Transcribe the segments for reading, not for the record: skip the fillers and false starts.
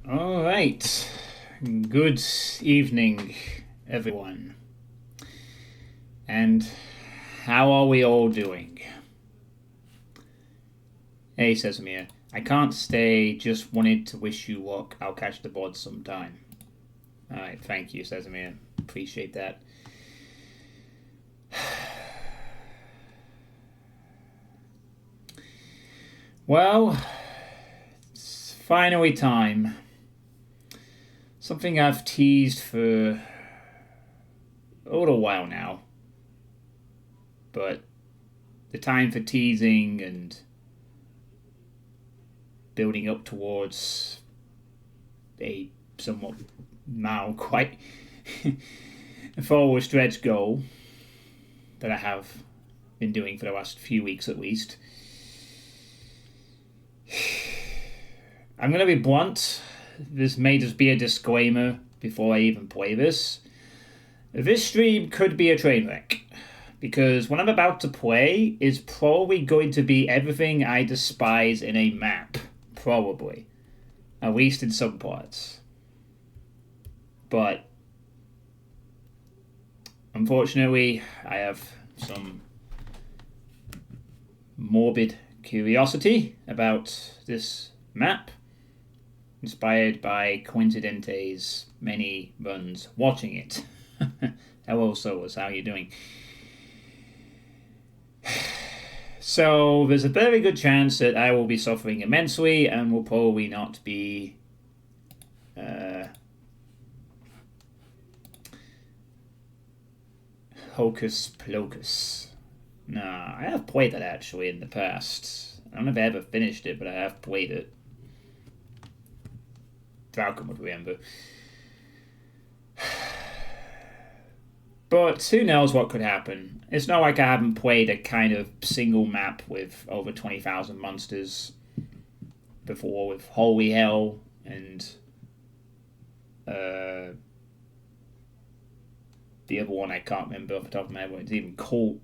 All right. Good evening, everyone. And how are we all doing? Hey, Sesame. I can't stay. Just wanted to wish you luck. I'll catch the board sometime. All right. Thank you, Sesame. Appreciate that. Well, it's finally time. Something I've teased for a little while now. But the time for teasing and building up towards a somewhat now quite forward stretch goal that I have been doing for the last few weeks at least. I'm going to be blunt. This may just be a disclaimer before I even play this. This stream could be a train wreck, because what I'm about to play is probably going to be everything I despise in a map. Probably. At least in some parts. But unfortunately, I have some morbid curiosity about this map, inspired by Coincidente's many runs watching it. Hello, Solus, how are you doing? So, there's a very good chance that I will be suffering immensely and will probably not be Hocus Pocus. No, I have played that actually in the past. I don't know if I ever finished it, but I have played it. Falcon would remember. But who knows what could happen. It's not like I haven't played a kind of single map with over 20,000 monsters before, with Holy Hell and the other one I can't remember off the top of my head what it's even called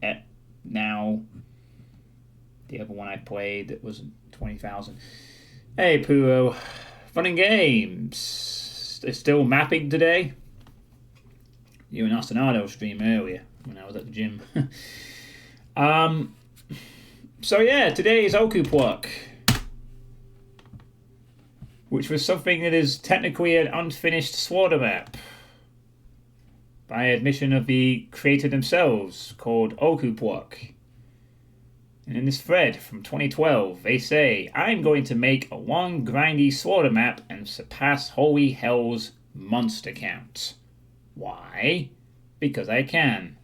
now. The other one I played that wasn't 20,000. Hey, Puro. Fun and games. It's still mapping today. You and Ostinato stream earlier when I was at the gym. So yeah, today is Okuplok, which was something that is technically an unfinished slaughter map, by admission of the creator themselves, called Okuplok. And in this thread from 2012, they say, I'm going to make a long, grindy slaughter map and surpass Holy Hell's monster count. Why? Because I can.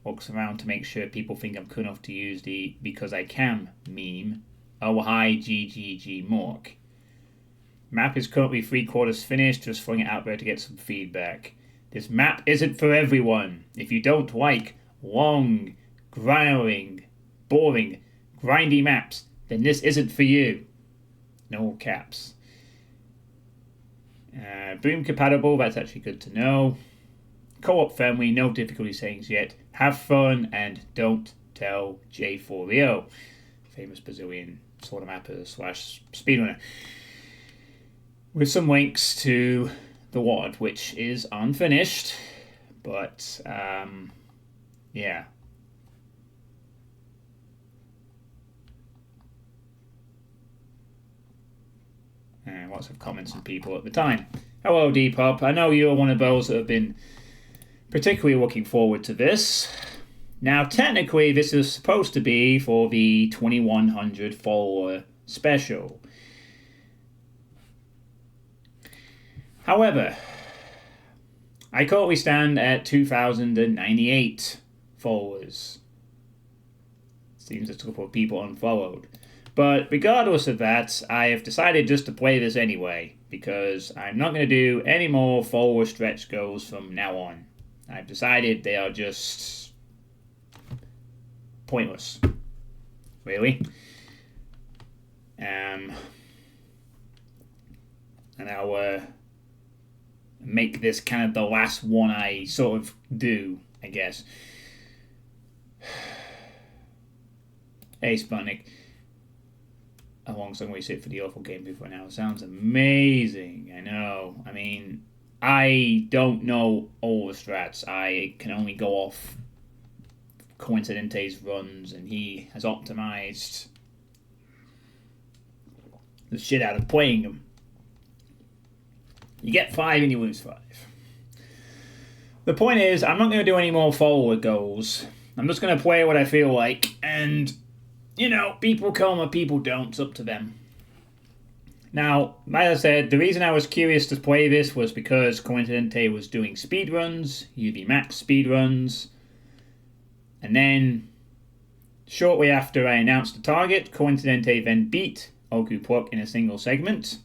Looks around to make sure people think I'm cool enough to use the because I can meme. Oh hi GGG Mork. Map is currently 3/4 finished, just throwing it out there to get some feedback. This map isn't for everyone. If you don't like long, grinding, boring, grindy maps, then this isn't for you. No caps. Boom compatible, that's actually good to know. Co-op friendly, no difficulty settings yet. Have fun and don't tell J4Leo, famous Brazilian slaughter mapper slash speedrunner. With some links to the WAD, which is unfinished, but yeah. Lots of comments from people at the time. Hello, Depop. I know you're one of those that have been particularly looking forward to this. Now, technically, this is supposed to be for the 2100 follower special. However, I currently stand at 2,098 followers. Seems a couple of people unfollowed. But regardless of that, I have decided just to play this anyway, because I'm not going to do any more forward stretch goals from now on. I've decided they are just pointless. Really. And I'll make this kind of the last one I sort of do, I guess. Hey, Sputnik. how long I'm going to sit for the awful game for an hour. Sounds amazing. I know. I mean, I don't know all the strats. I can only go off Coincidente's runs, and he has optimized the shit out of playing them. You get 5 and you lose 5. The point is, I'm not going to do any more follower goals. I'm just going to play what I feel like, and, you know, people come or people don't, it's up to them. Now, as I said, the reason I was curious to play this was because Coincidente was doing speedruns, UV Max speedruns, and then, shortly after I announced the target, Coincidente then beat Okuplok in a single segment.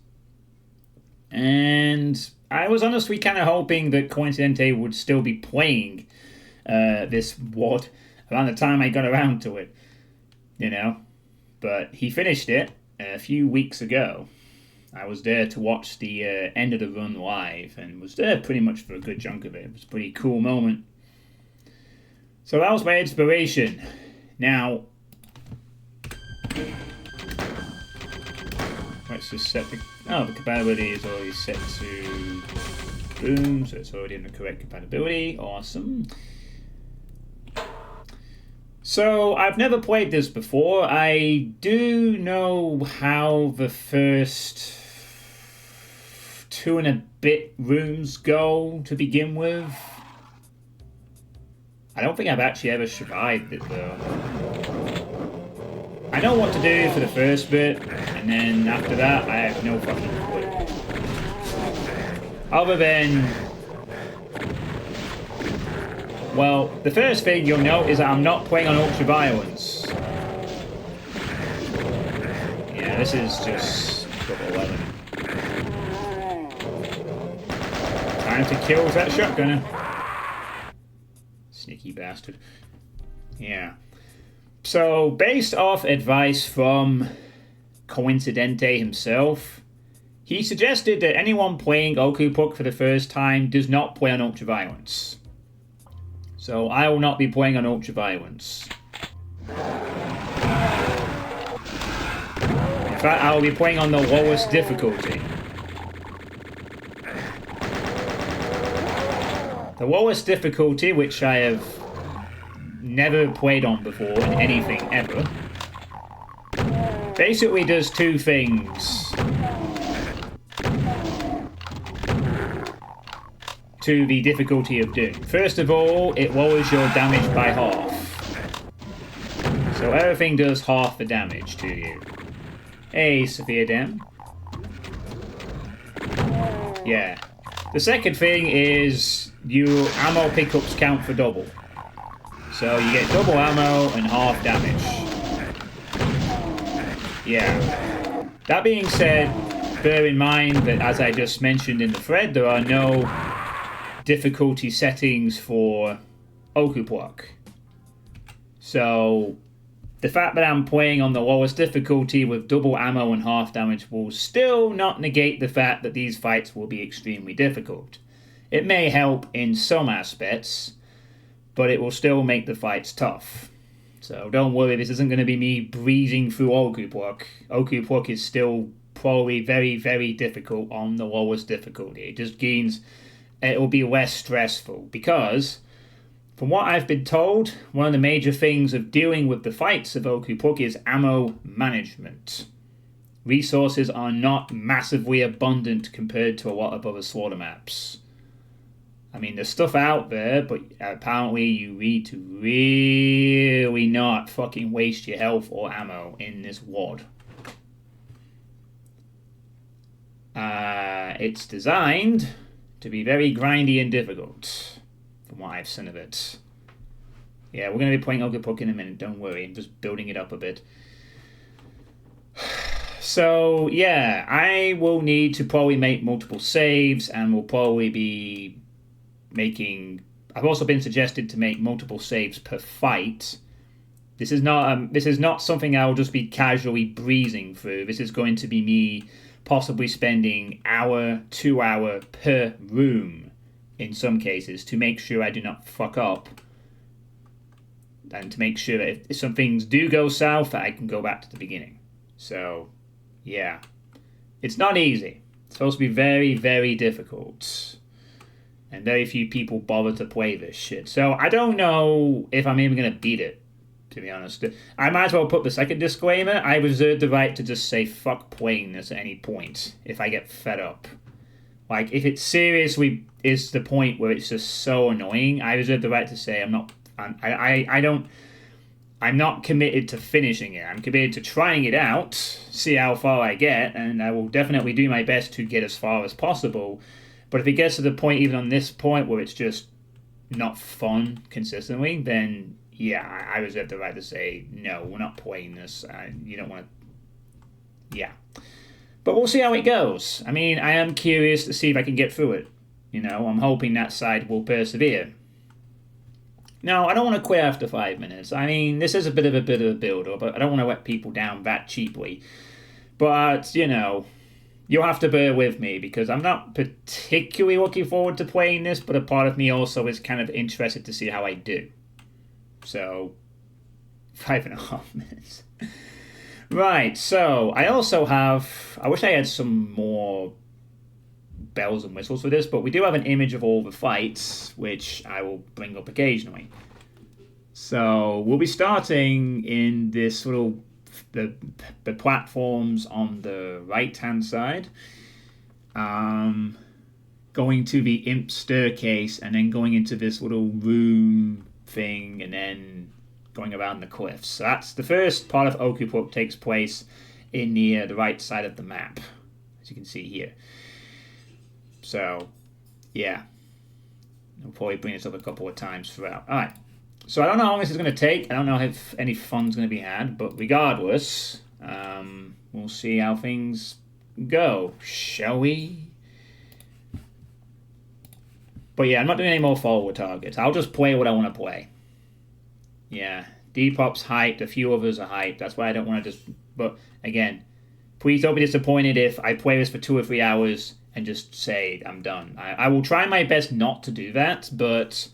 And I was honestly kind of hoping that Coincidente would still be playing this WOD around the time I got around to it, you know. But he finished it a few weeks ago. I was there to watch the end of the run live and was there pretty much for a good chunk of it. It was a pretty cool moment. So that was my inspiration. Now, let's just set the... Oh, the compatibility is already set to Boom, so it's already in the correct compatibility. Awesome. So, I've never played this before. I do know how the first 2 and a bit rooms go to begin with. I don't think I've actually ever survived it, though. I know what to do for the first bit, and then after that, I have no fucking clue. Other than... Well, the first thing you'll note is that I'm not playing on ultra violence. Yeah, this is just double 11. Time to kill that shotgunner. Sneaky bastard. Yeah. So, based off advice from Coincidente himself, he suggested that anyone playing Okuplok for the first time does not play on ultraviolence. So, I will not be playing on ultraviolence. In fact, I will be playing on the lowest difficulty. The lowest difficulty, which I have never played on before in anything ever, basically does 2 things to the difficulty of Doom. First of all, it lowers your damage by half. So everything does half the damage to you. Hey, Severe Dem. Yeah. The second thing is your ammo pickups count for double. So you get double ammo and half damage. Yeah. That being said, bear in mind that as I just mentioned in the thread, there are no difficulty settings for Okuplok. So the fact that I'm playing on the lowest difficulty with double ammo and half damage will still not negate the fact that these fights will be extremely difficult. It may help in some aspects, but it will still make the fights tough. So don't worry, this isn't going to be me breezing through Okuplok. Okuplok is still probably very, very difficult on the lowest difficulty. It just means it will be less stressful because, from what I've been told, one of the major things of dealing with the fights of Okuplok is ammo management. Resources are not massively abundant compared to a lot of other slaughter maps. I mean, there's stuff out there, but apparently you need to really not fucking waste your health or ammo in this WOD. It's designed to be very grindy and difficult, from what I've seen of it. Yeah, we're going to be playing Okuplok in a minute, don't worry, I'm just building it up a bit. So, yeah, I will need to probably make multiple saves, and will probably be making... I've also been suggested to make multiple saves per fight. This is not something I'll just be casually breezing through. This is going to be me possibly spending hour, 2 hour per room in some cases to make sure I do not fuck up. And to make sure that if some things do go south, I can go back to the beginning. So, Yeah. It's not easy. It's supposed to be very, very difficult. And very few people bother to play this shit. So I don't know if I'm even going to beat it, to be honest. I might as well put the second disclaimer. I reserve the right to just say fuck playing this at any point if I get fed up. Like, if it seriously is the point where it's just so annoying, I reserve the right to say I'm not committed to finishing it. I'm committed to trying it out, see how far I get, and I will definitely do my best to get as far as possible. But if it gets to the point, even on this point, where it's just not fun consistently, then yeah, I reserve the right to say, no, we're not playing this. You don't want to... Yeah. But we'll see how it goes. I mean, I am curious to see if I can get through it. You know, I'm hoping that side will persevere. Now, I don't want to quit after 5 minutes. I mean, this is a bit of a build-up, but I don't want to let people down that cheaply. But, you know, you'll have to bear with me, because I'm not particularly looking forward to playing this, but a part of me also is kind of interested to see how I do. So, 5.5 minutes. Right, so I also have... I wish I had some more bells and whistles for this, but we do have an image of all the fights, which I will bring up occasionally. So we'll be starting in this little... the platforms on the right-hand side. Going to the imp staircase, and then going into this little room thing, and then going around the cliffs. So that's the first part of Okuplok takes place in the right side of the map, as you can see here. So, yeah. I'll probably bring this up a couple of times throughout. Alright. So I don't know how long this is going to take. I don't know if any fun's going to be had. But regardless, we'll see how things go. Shall we? But yeah, I'm not doing any more forward targets. I'll just play what I want to play. Yeah, Depop's hyped, a few others are hyped. That's why I don't want to just... But, again, please don't be disappointed if I play this for 2 or 3 hours and just say I'm done. I will try my best not to do that, but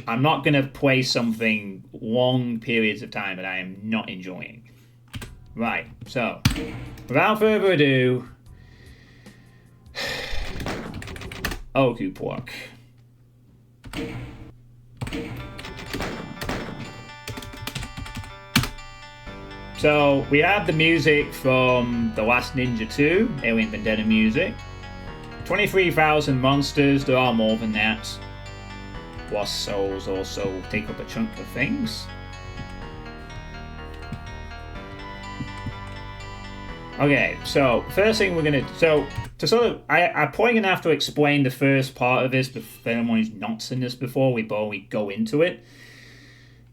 I'm not going to play something long periods of time that I am not enjoying. Right, so, without further ado... Okuplok. So, we have the music from The Last Ninja 2, Alien Vendetta music. 23,000 monsters, there are more than that. Lost souls also take up a chunk of things. Okay, so, first thing we're going to... So, to sort of... I'm probably going to have to explain the first part of this for anyone who's not seen this before we go into it.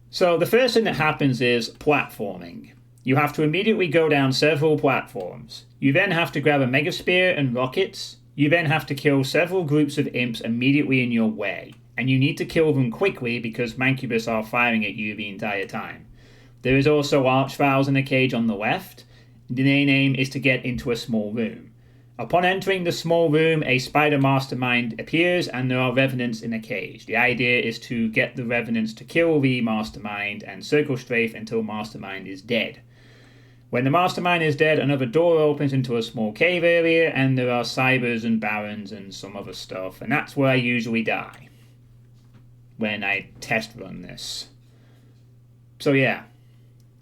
So, the first thing that happens is platforming. You have to immediately go down several platforms. You then have to grab a Mega Spear and rockets. You then have to kill several groups of imps immediately in your way. And you need to kill them quickly because Mancubus are firing at you the entire time. There is also Archviles in a cage on the left. The main aim is to get into a small room. Upon entering the small room, a spider mastermind appears and there are revenants in a cage. The idea is to get the revenants to kill the mastermind and circle strafe until mastermind is dead. When the mastermind is dead, another door opens into a small cave area and there are cybers and barons and some other stuff, and that's where I usually die when I test run this. So yeah,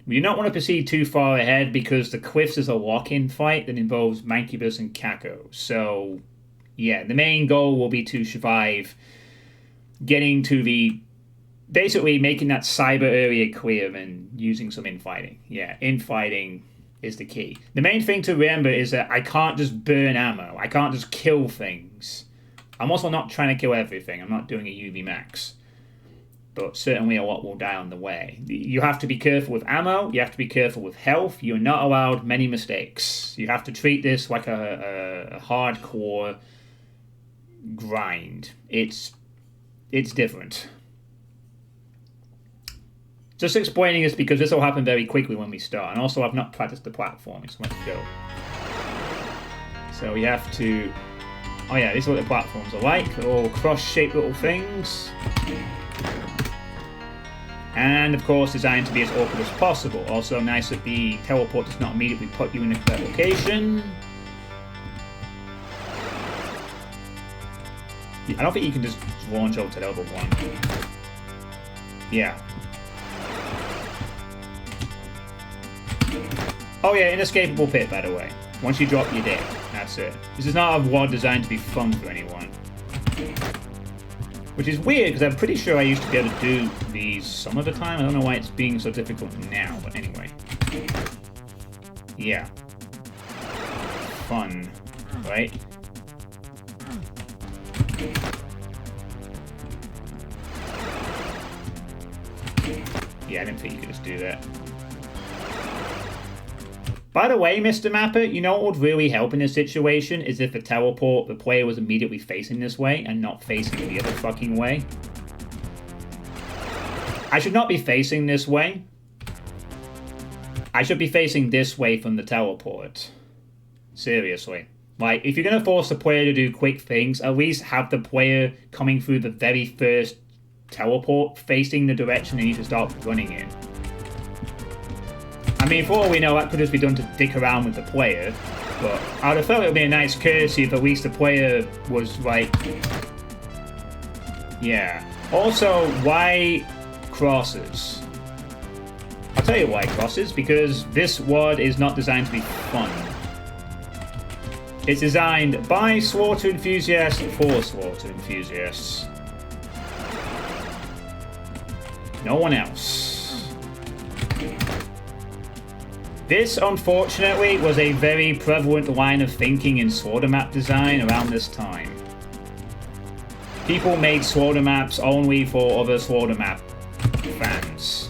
we do not want to proceed too far ahead because the cliffs is a lock-in fight that involves Mancubus and Kako. So yeah, the main goal will be to survive getting to the... Basically making that cyber area clear and using some infighting. Yeah, infighting is the key. The main thing to remember is that I can't just burn ammo. I can't just kill things. I'm also not trying to kill everything. I'm not doing a UV max. But certainly a lot will die on the way. You have to be careful with ammo. You have to be careful with health. You're not allowed many mistakes. You have to treat this like a hardcore grind. It's different. Just explaining this because this will happen very quickly when we start. And also I've not practiced the platforming, so let's go. So we have to... Oh yeah, this is what the platforms are like. They're all cross-shaped little things. And of course designed to be as awkward as possible. Also nice that the teleport does not immediately put you in the correct location. I don't think you can just launch over to the other one. Yeah. Oh yeah, inescapable pit, by the way. Once you drop, you're dead. That's it. This is not a WAD designed to be fun for anyone. Which is weird, because I'm pretty sure I used to be able to do these some of the time. I don't know why it's being so difficult now, but anyway. Yeah. Fun. Right? Yeah, I didn't think you could just do that. By the way, Mr. Mapper, you know what would really help in this situation is if the teleport, the player was immediately facing this way and not facing the other fucking way. I should not be facing this way. I should be facing this way from the teleport. Seriously. Like, if you're going to force the player to do quick things, at least have the player coming through the very first teleport facing the direction they need to start running in. I mean, for all we know, that could just be done to dick around with the player, but I would have felt it would be a nice courtesy if at least the player was, like... Yeah. Also, why crosses? I'll tell you why crosses, because this WAD is not designed to be fun. It's designed by slaughter enthusiasts for slaughter enthusiasts. No one else. This, unfortunately, was a very prevalent line of thinking in slaughter map design around this time. People made slaughter maps only for other slaughter map fans.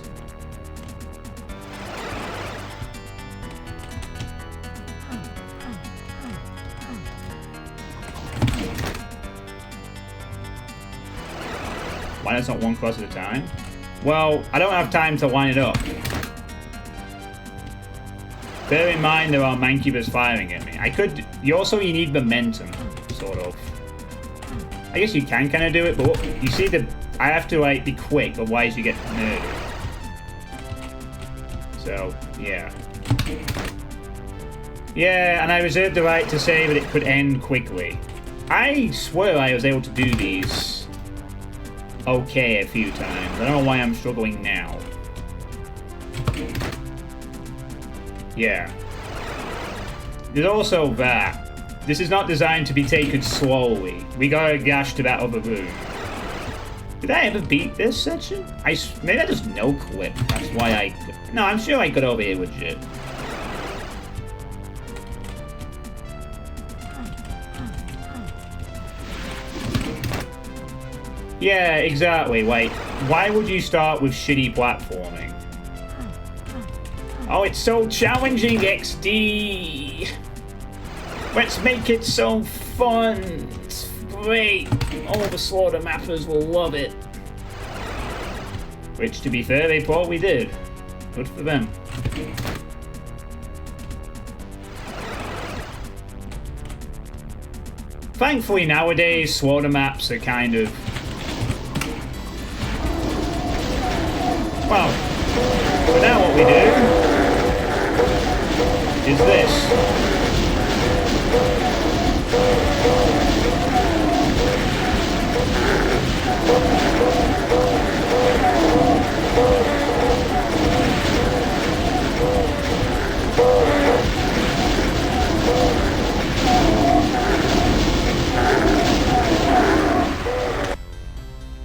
Why that's not one cross at a time? Well, I don't have time to line it up. Bear in mind there are mancubus firing at me. I could... You need momentum, sort of. I guess you can kind of do it, but what, you see the... I have to, like, be quick, otherwise you get murdered. So, yeah. Yeah, and I reserve the right to say that it could end quickly. I swear I was able to do these okay a few times. I don't know why I'm struggling now. Yeah. There's also that. This is not designed to be taken slowly. We gotta dash to that other room. Did I ever beat this section? Maybe I just no-clip. That's why I... No, I'm sure I got over here legit. Yeah, exactly. Like, why would you start with shitty platforming? Oh, it's so challenging, XD! Let's make it so fun! It's great! All the slaughter mappers will love it. Which, to be fair, they probably did. Good for them. Thankfully, nowadays, slaughter maps are kind of... Well, for now what we do is this.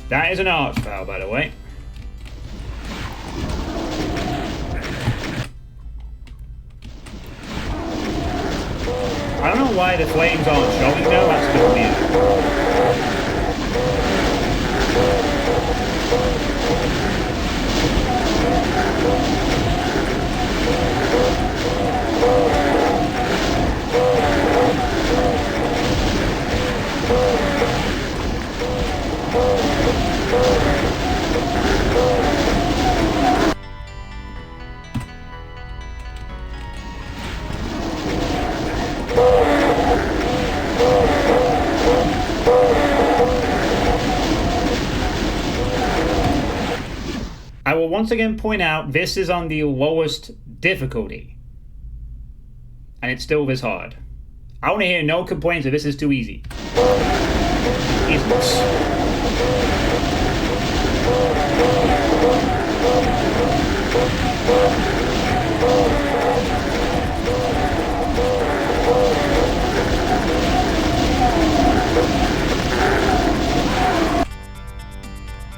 That is an arch foul, by the way. I don't know why the flames aren't showing though, that's a bit weird. will once again point out this is on the lowest difficulty. And it's still this hard. I want to hear no complaints that this is too easy. Easiness.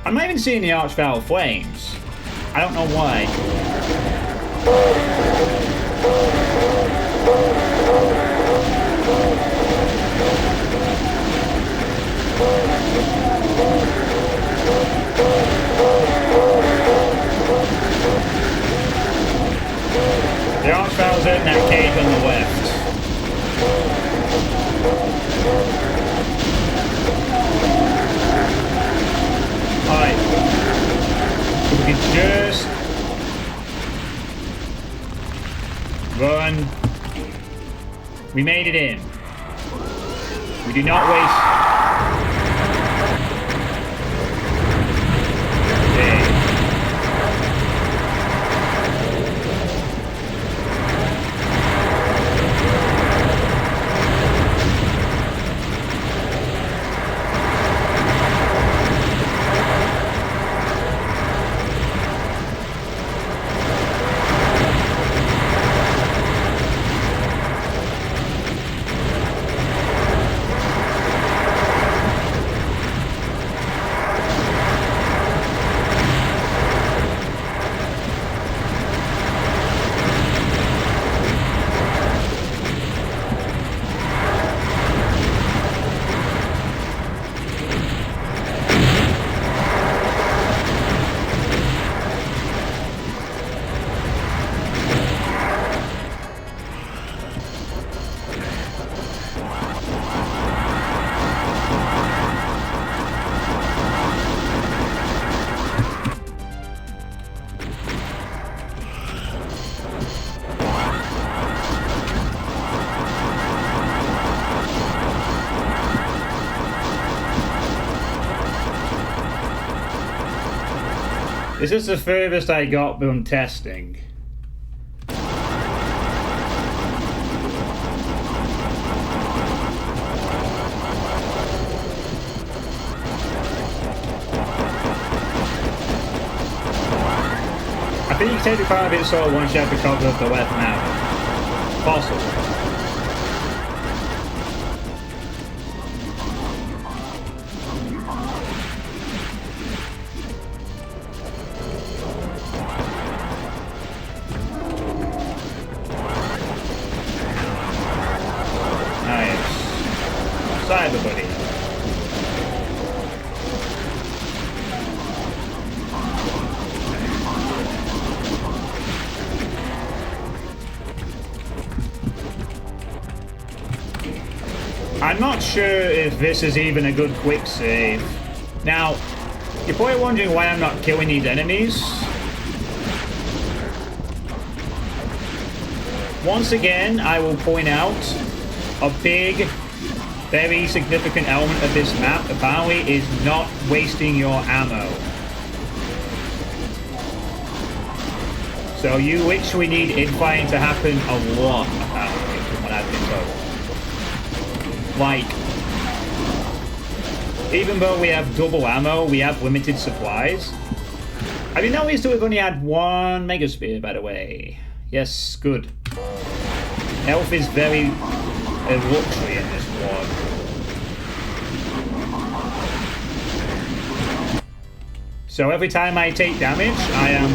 I'm not even seeing the Archvile flames. I don't know why. The Archvile's in that cave on the left. Alright. We can just run. We made it in. We do not waste. This is the furthest I got from testing. I think you can take the part of it solo one shot because of the left now. Possible. Everybody. I'm not sure if this is even a good quick save. Now, you're probably wondering why I'm not killing these enemies. Once again, I will point out a big, very significant element of this map apparently is not wasting your ammo. So you literally need infighting to happen a lot, apparently, from what I've been told. Like, even though we have double ammo, we have limited supplies. Have you noticed that we've only had one Mega Spear, by the way? Yes, good. Health is very a luxury in this one. So every time I take damage, I am...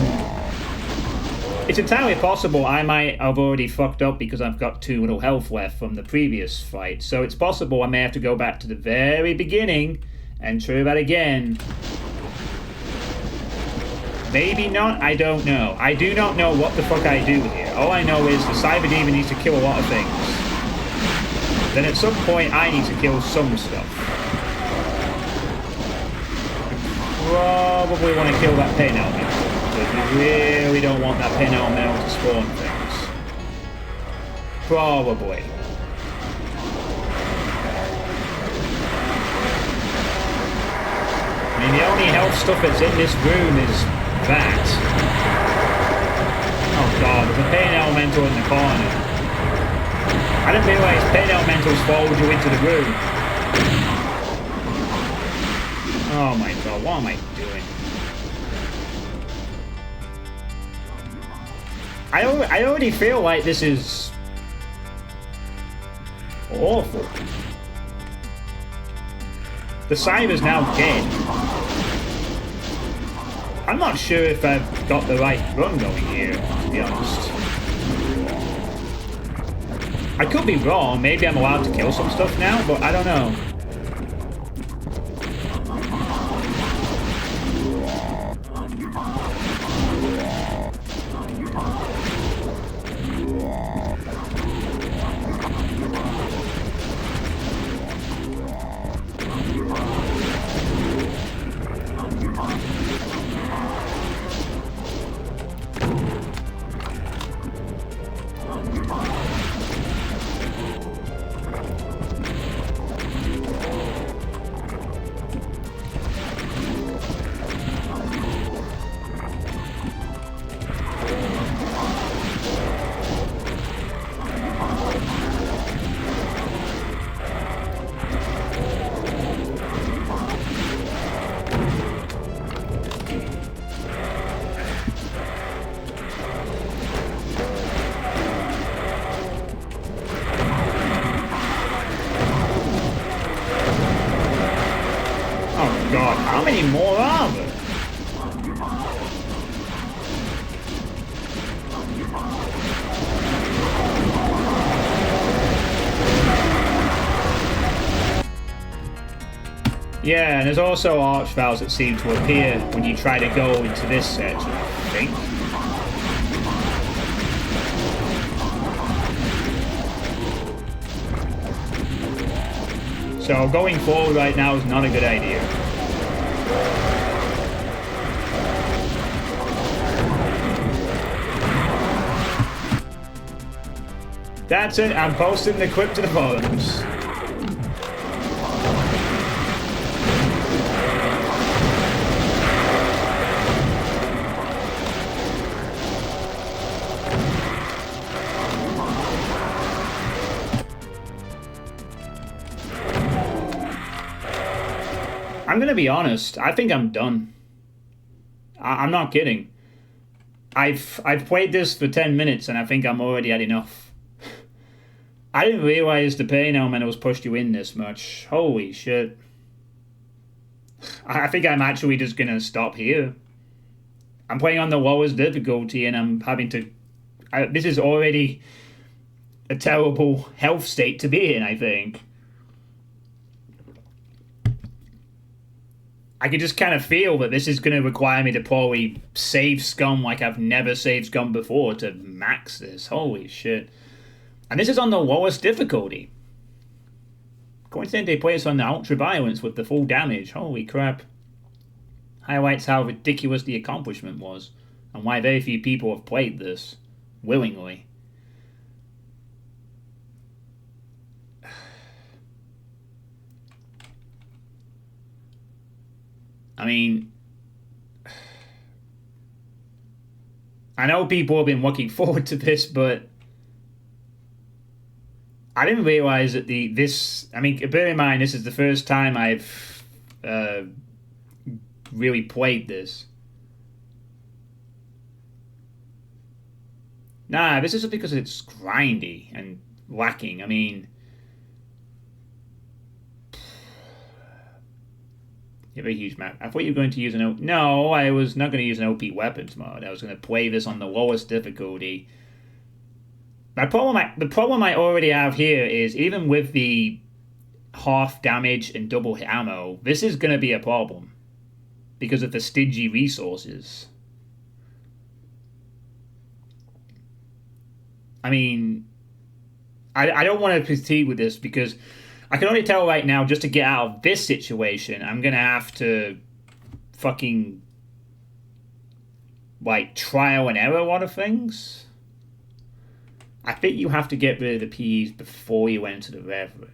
It's entirely possible I might have already fucked up because I've got 2 little health left from the previous fight. So it's possible I may have to go back to the very beginning and try that again. Maybe not, I don't know. I do not know what the fuck I do here. All I know is the Cyber Demon needs to kill a lot of things. Then at some point I need to kill some stuff. I probably want to kill that pain element. But we really don't want that pain element to spawn things. Probably. I mean, the only health stuff that's in this room is that. Oh god, there's a pain elemental in the corner. I didn't realise pain elementals followed you into the room. Oh my god, what am I doing? I already feel like this is awful. The Cyber's now dead. I'm not sure if I've got the right run going here, to be honest. I could be wrong, maybe I'm allowed to kill some stuff now, but I don't know. God, how many more are there? Yeah, and there's also archviles that seem to appear when you try to go into this section, I think. So going forward right now is not a good idea. That's it, I'm posting the clip to the forums. I'm gonna be honest, I think I'm done. I'm not kidding. I've played this for 10 minutes and I think I'm already had enough. I didn't realise the pain elementals pushed you in this much. Holy shit. I think I'm actually just gonna stop here. I'm playing on the lowest difficulty and I'm having to... this is already a terrible health state to be in, I think. I can just kind of feel that this is going to require me to probably save scum like I've never saved scum before to max this. Holy shit. And this is on the lowest difficulty. Coincidentally, they play this on the ultra violence with the full damage. Holy crap. Highlights how ridiculous the accomplishment was and why very few people have played this willingly. I mean, I know people have been looking forward to this, but I didn't realize that I mean, bear in mind, this is the first time I've really played this. Nah, this is because it's grindy and lacking. I mean, you have a huge map. I thought you were going to use an No, I was not going to use an OP weapons mode. I was going to play this on the lowest difficulty. The problem I already have here is, even with the half damage and double hit ammo, this is going to be a problem because of the stingy resources. I mean, I don't want to proceed with this because I can already tell right now, just to get out of this situation, I'm going to have to fucking, like, trial and error a lot of things. I think you have to get rid of the PEs before you enter the rev room.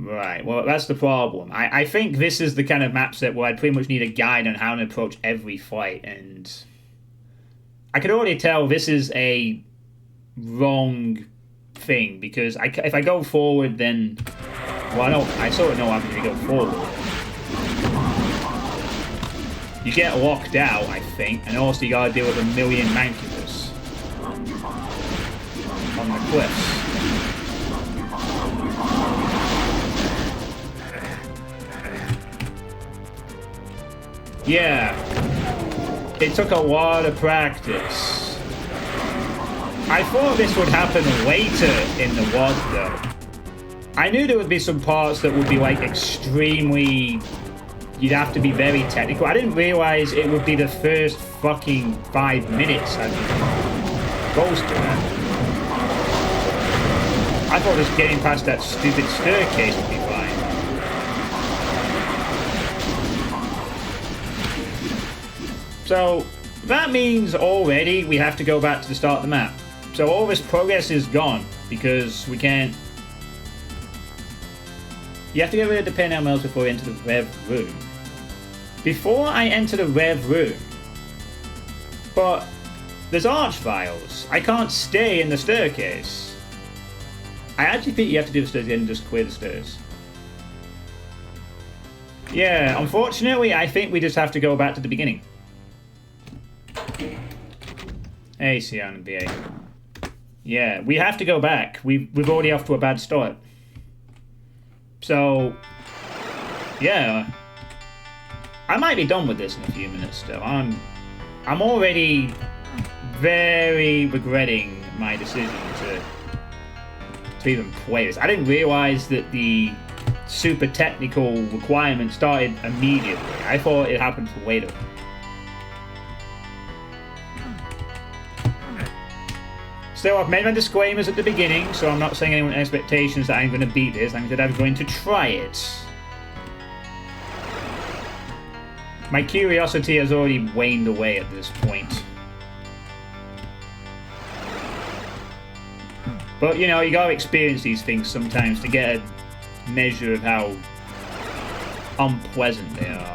Right, well, that's the problem. I think this is the kind of map set where I'd pretty much need a guide on how to approach every fight, and I can already tell this is a wrong thing, because if I go forward, then... Well, I sort of know what happens if you go forward. You get locked out, I think, and also you gotta deal with a million mancubus on the cliffs. Yeah, it took a lot of practice. I thought this would happen later in the WOD, though. I knew there would be some parts that would be, like, extremely... You'd have to be very technical. I didn't realize it would be the first fucking 5 minutes I'd be close to that. I thought just getting past that stupid staircase would be fine. So, that means already we have to go back to the start of the map. So all this progress is gone, because we can't... You have to get rid of the pin MLs before you enter the Rev room. Before I enter the Rev room... But there's arch files. I can't stay in the staircase. I actually think you have to do the stairs again and just clear the stairs. Yeah, unfortunately, I think we just have to go back to the beginning. Hey, Sian and BA. Yeah, we have to go back. We've already off to a bad start. So, yeah. I might be done with this in a few minutes still. I'm already very regretting my decision to even play this. I didn't realize that the super technical requirement started immediately. I thought it happened later. So I've made my disclaimers at the beginning, so I'm not saying anyone expectations that I'm going to beat this. I said I'm going to try it. My curiosity has already waned away at this point. But, you know, you gotta experience these things sometimes to get a measure of how unpleasant they are.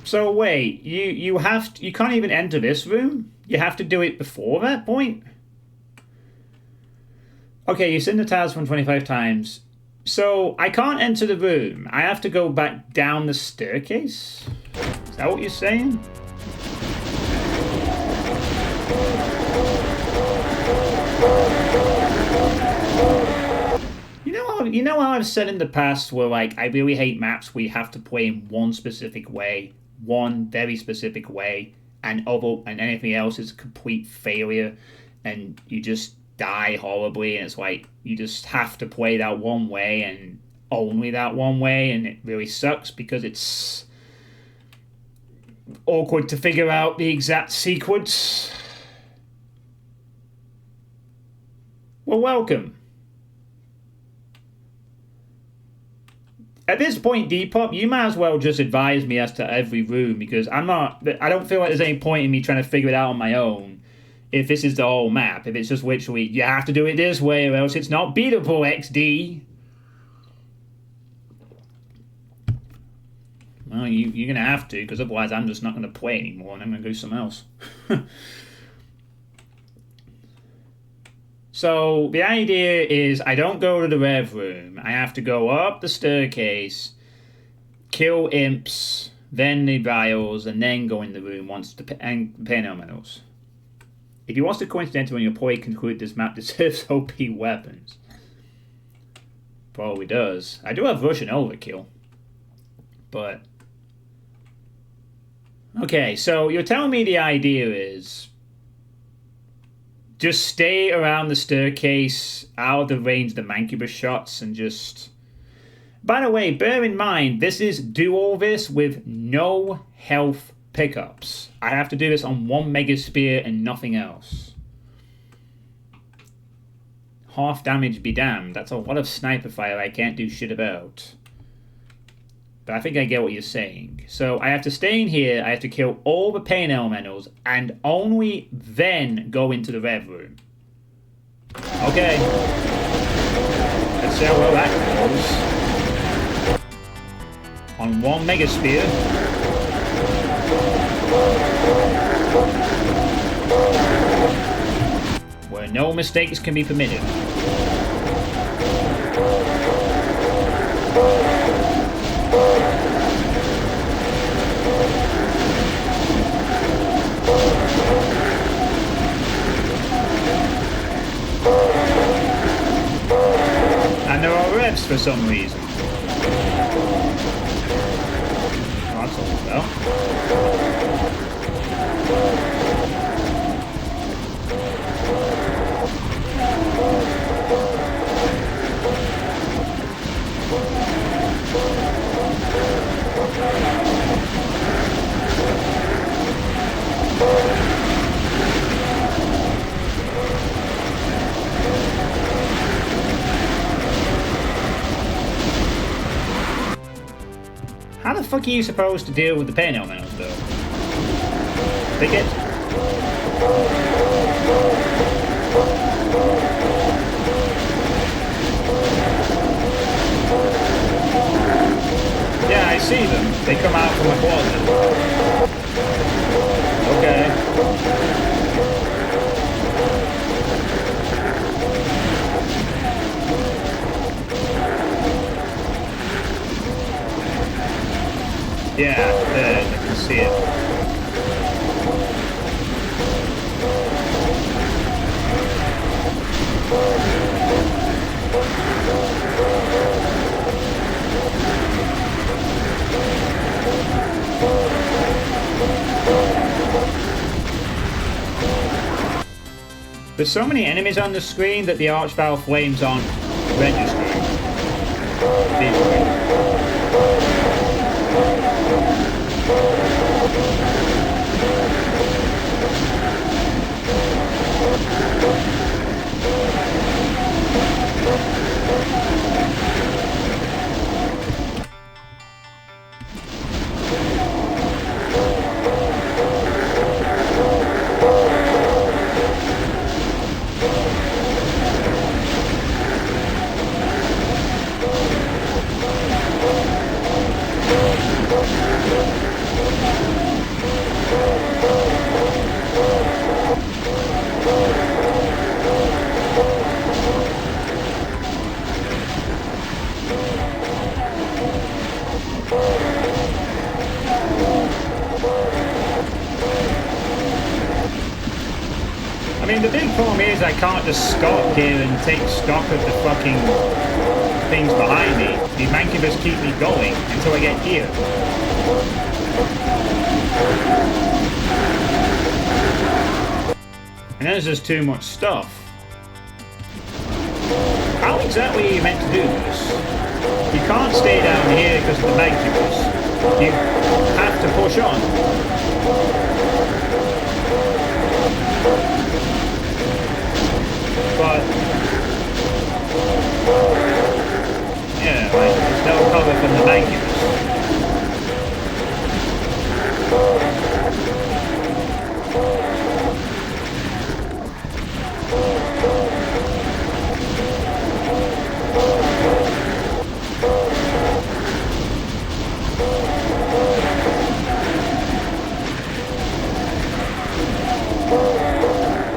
So wait, you can't even enter this room? You have to do it before that point? Okay, you've seen the talisman 25 times. So I can't enter the room. I have to go back down the staircase? Is that what you're saying? You know how I've said in the past where, like, I really hate maps where you have to play in one specific way, one very specific way, and anything else is a complete failure, and you just die horribly, and it's like you just have to play that one way and only that one way, and it really sucks because it's awkward to figure out the exact sequence. Well, welcome. At this point, Depop, you might as well just advise me as to every room, because I don't feel like there's any point in me trying to figure it out on my own if this is the whole map. If it's just literally, you have to do it this way or else it's not beatable, XD. Well, you're going to have to, because otherwise I'm just not going to play anymore and I'm going to do something else. So, the idea is I don't go to the rev room. I have to go up the staircase, kill imps, then the vials, and then go in the room once the pain elementals. If you watch the coincidental when your play conclude this map deserves OP weapons. Probably does. I do have Russian overkill. But... okay, so you're telling me the idea is... just stay around the staircase, out of the range of the Mancubus shots, and just... By the way, bear in mind, this is do all this with no health pickups. I have to do this on 1 Mega Spear and nothing else. Half damage be damned. That's a lot of sniper fire I can't do shit about. But I think I get what you're saying. So I have to stay in here, I have to kill all the pain elementals, and only then go into the rev room. Okay. Let's see how well that goes. On 1 Mega Spear. Where no mistakes can be permitted. And there are revs for some reason. Oh, that's all well. How the fuck are you supposed to deal with the pain elementals, though? Picket? Yeah, I see them. They come out from the closet. Okay. Yeah, there, I can see it. There's so many enemies on the screen that the Archvile flames aren't registering. I mean, the big problem is I can't just stop here and take stock of the fucking things behind me. The Mancubus keep me going until I get here. And there's just too much stuff. How exactly are you meant to do this? You can't stay down here because of the Mancubus. You have to push on. But yeah, like no cover from the Magnus.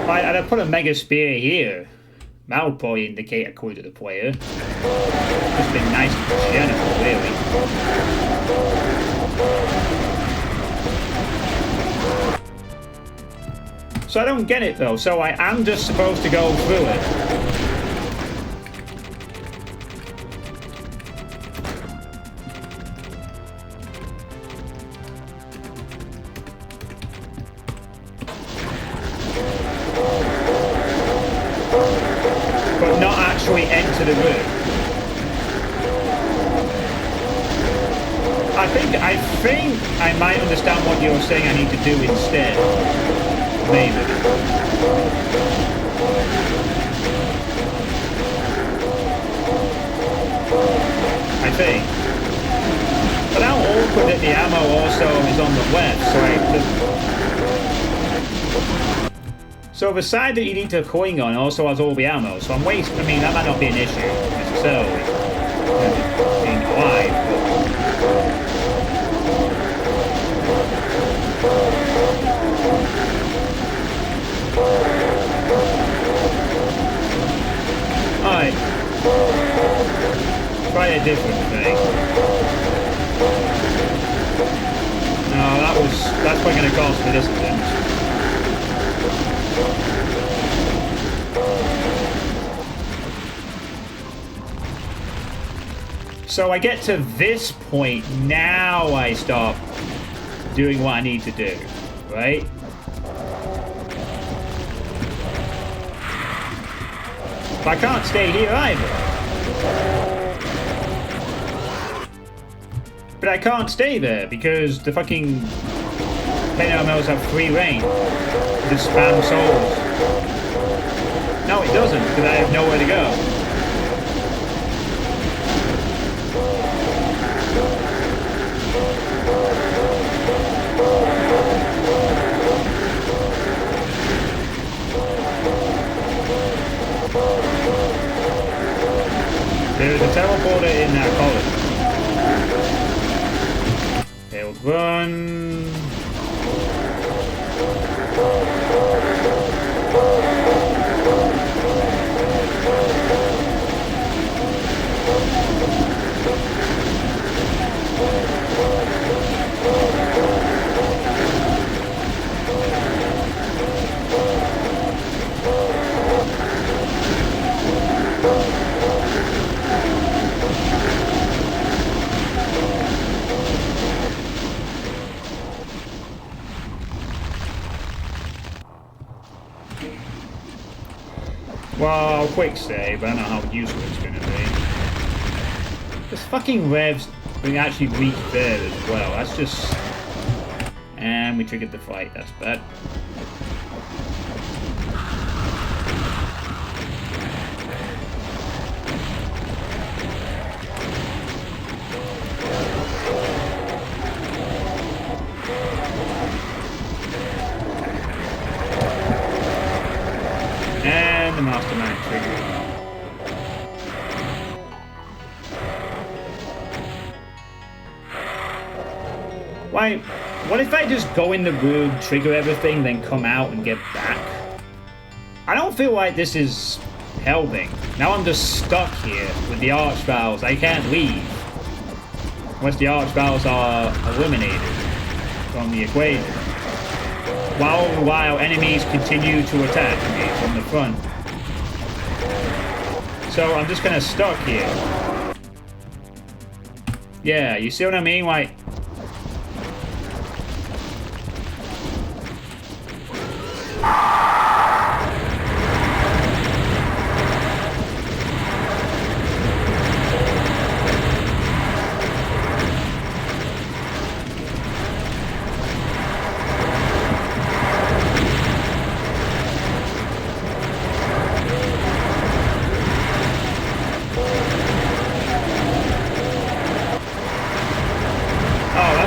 Right, and I put a Mega Spear here. That would probably indicate a clue to the player. Just been nice and general, really. So I don't get it though, so I am just supposed to go through it. But not actually enter the room. I think I might understand what you're saying I need to do instead. Maybe. I think. But how awkward that the ammo also is on the left, so the side that you need to cling on also has all the ammo, so I'm wasting. I mean, that might not be an issue necessarily. Being alive, Alright. Try a different thing. No, that's probably going to cost me this attempt. So I get to this point, now I start doing what I need to do, right? But I can't stay here either. But I can't stay there because the fucking Penomels have free reign. Just spam souls. No, it doesn't, because I have nowhere to go. There's a teleporter in that column. Failed run. Well, quick save, I don't know how useful it's going to be. This fucking revs being actually weak there as well. That's just... And we triggered the fight, that's bad. The mastermind trigger. Why? What if I just go in the room, trigger everything, then come out and get back? I don't feel like this is helping. Now I'm just stuck here with the archvowels. I can't leave. Once the archvowels are eliminated from the equation. While enemies continue to attack me from the front. So I'm just kind of stuck here. Yeah, you see what I mean? Like...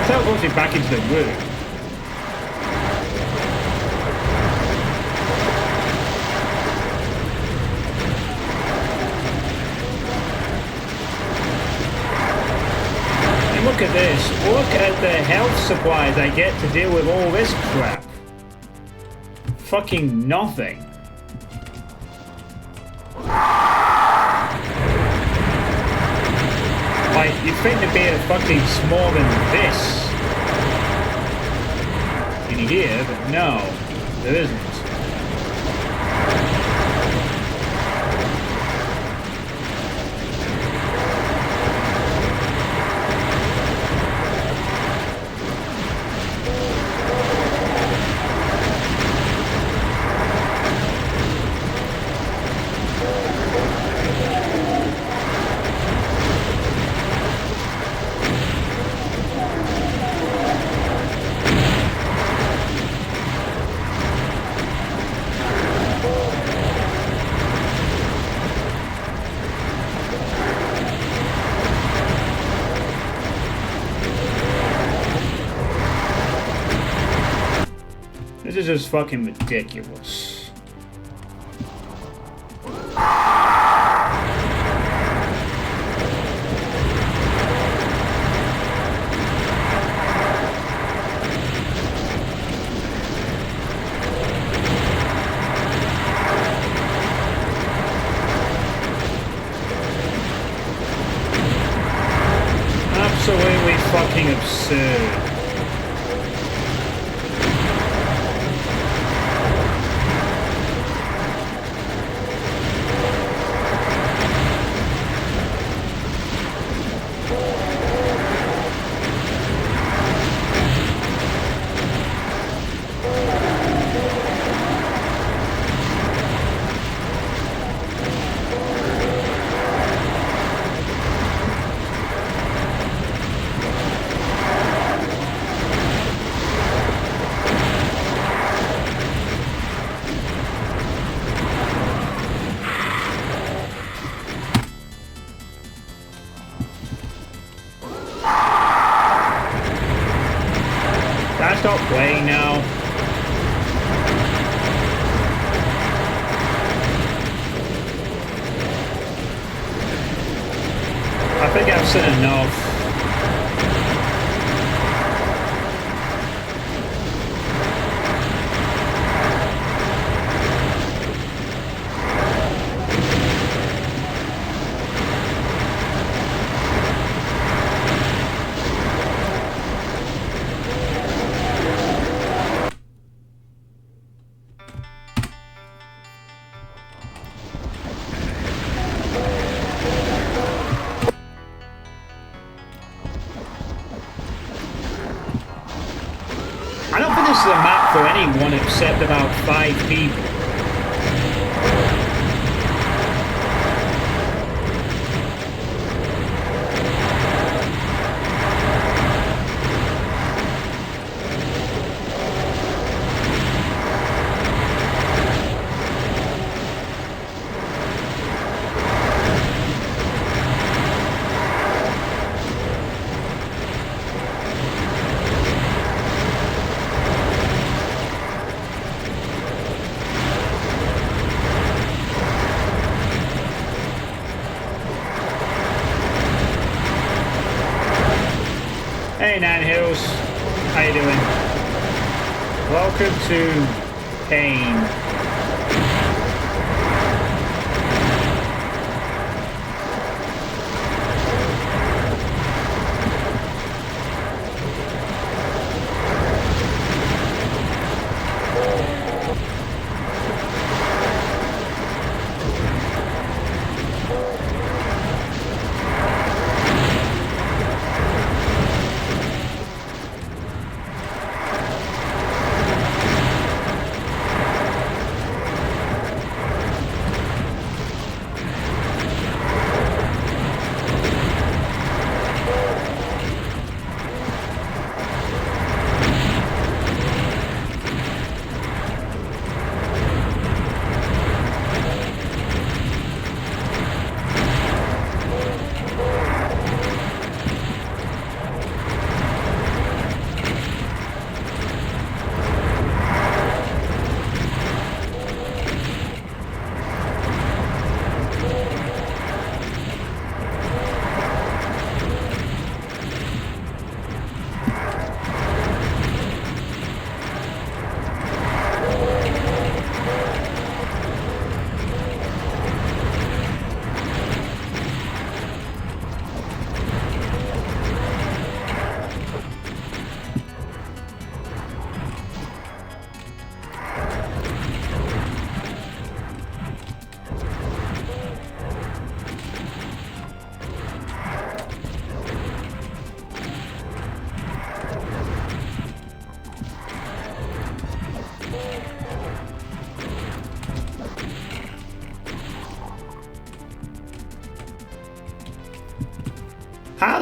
teleports me back into the room. And look at this. Look at the health supplies I get to deal with all this crap. Fucking nothing. Like, you'd think there'd be a fucking more than this in here, but no, there isn't. This is just fucking ridiculous. Absolutely fucking absurd. Can I stop playing now? I think I've seen enough. I don't think this is a map for anyone except about 5 people. Hey Nine Hills, how you doing? Welcome to Pain.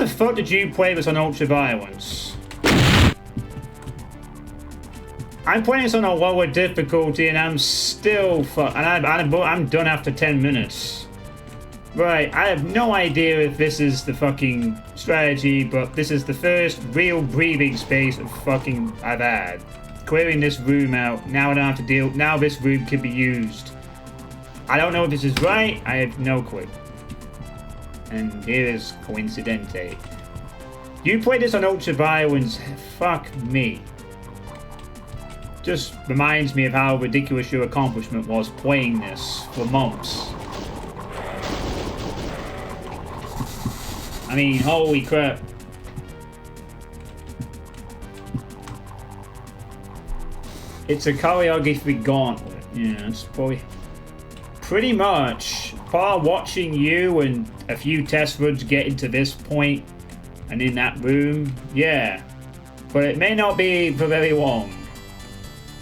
the fuck did you play this on Ultra Violence? I'm playing this on a lower difficulty and I'm still I'm done after 10 minutes. Right, I have no idea if this is the fucking strategy, but this is the first real breathing space of fucking I've had. Clearing this room out, now I don't have to deal, now this room can be used. I don't know if this is right, I have no clue. And here is Coincidente. You played this on Ultra Violence, fuck me. Just reminds me of how ridiculous your accomplishment was playing this for months. I mean, holy crap. It's a choreography gauntlet. Yeah, it's probably pretty much par watching you and a few test runs getting to this point and in that room. Yeah, but it may not be for very long.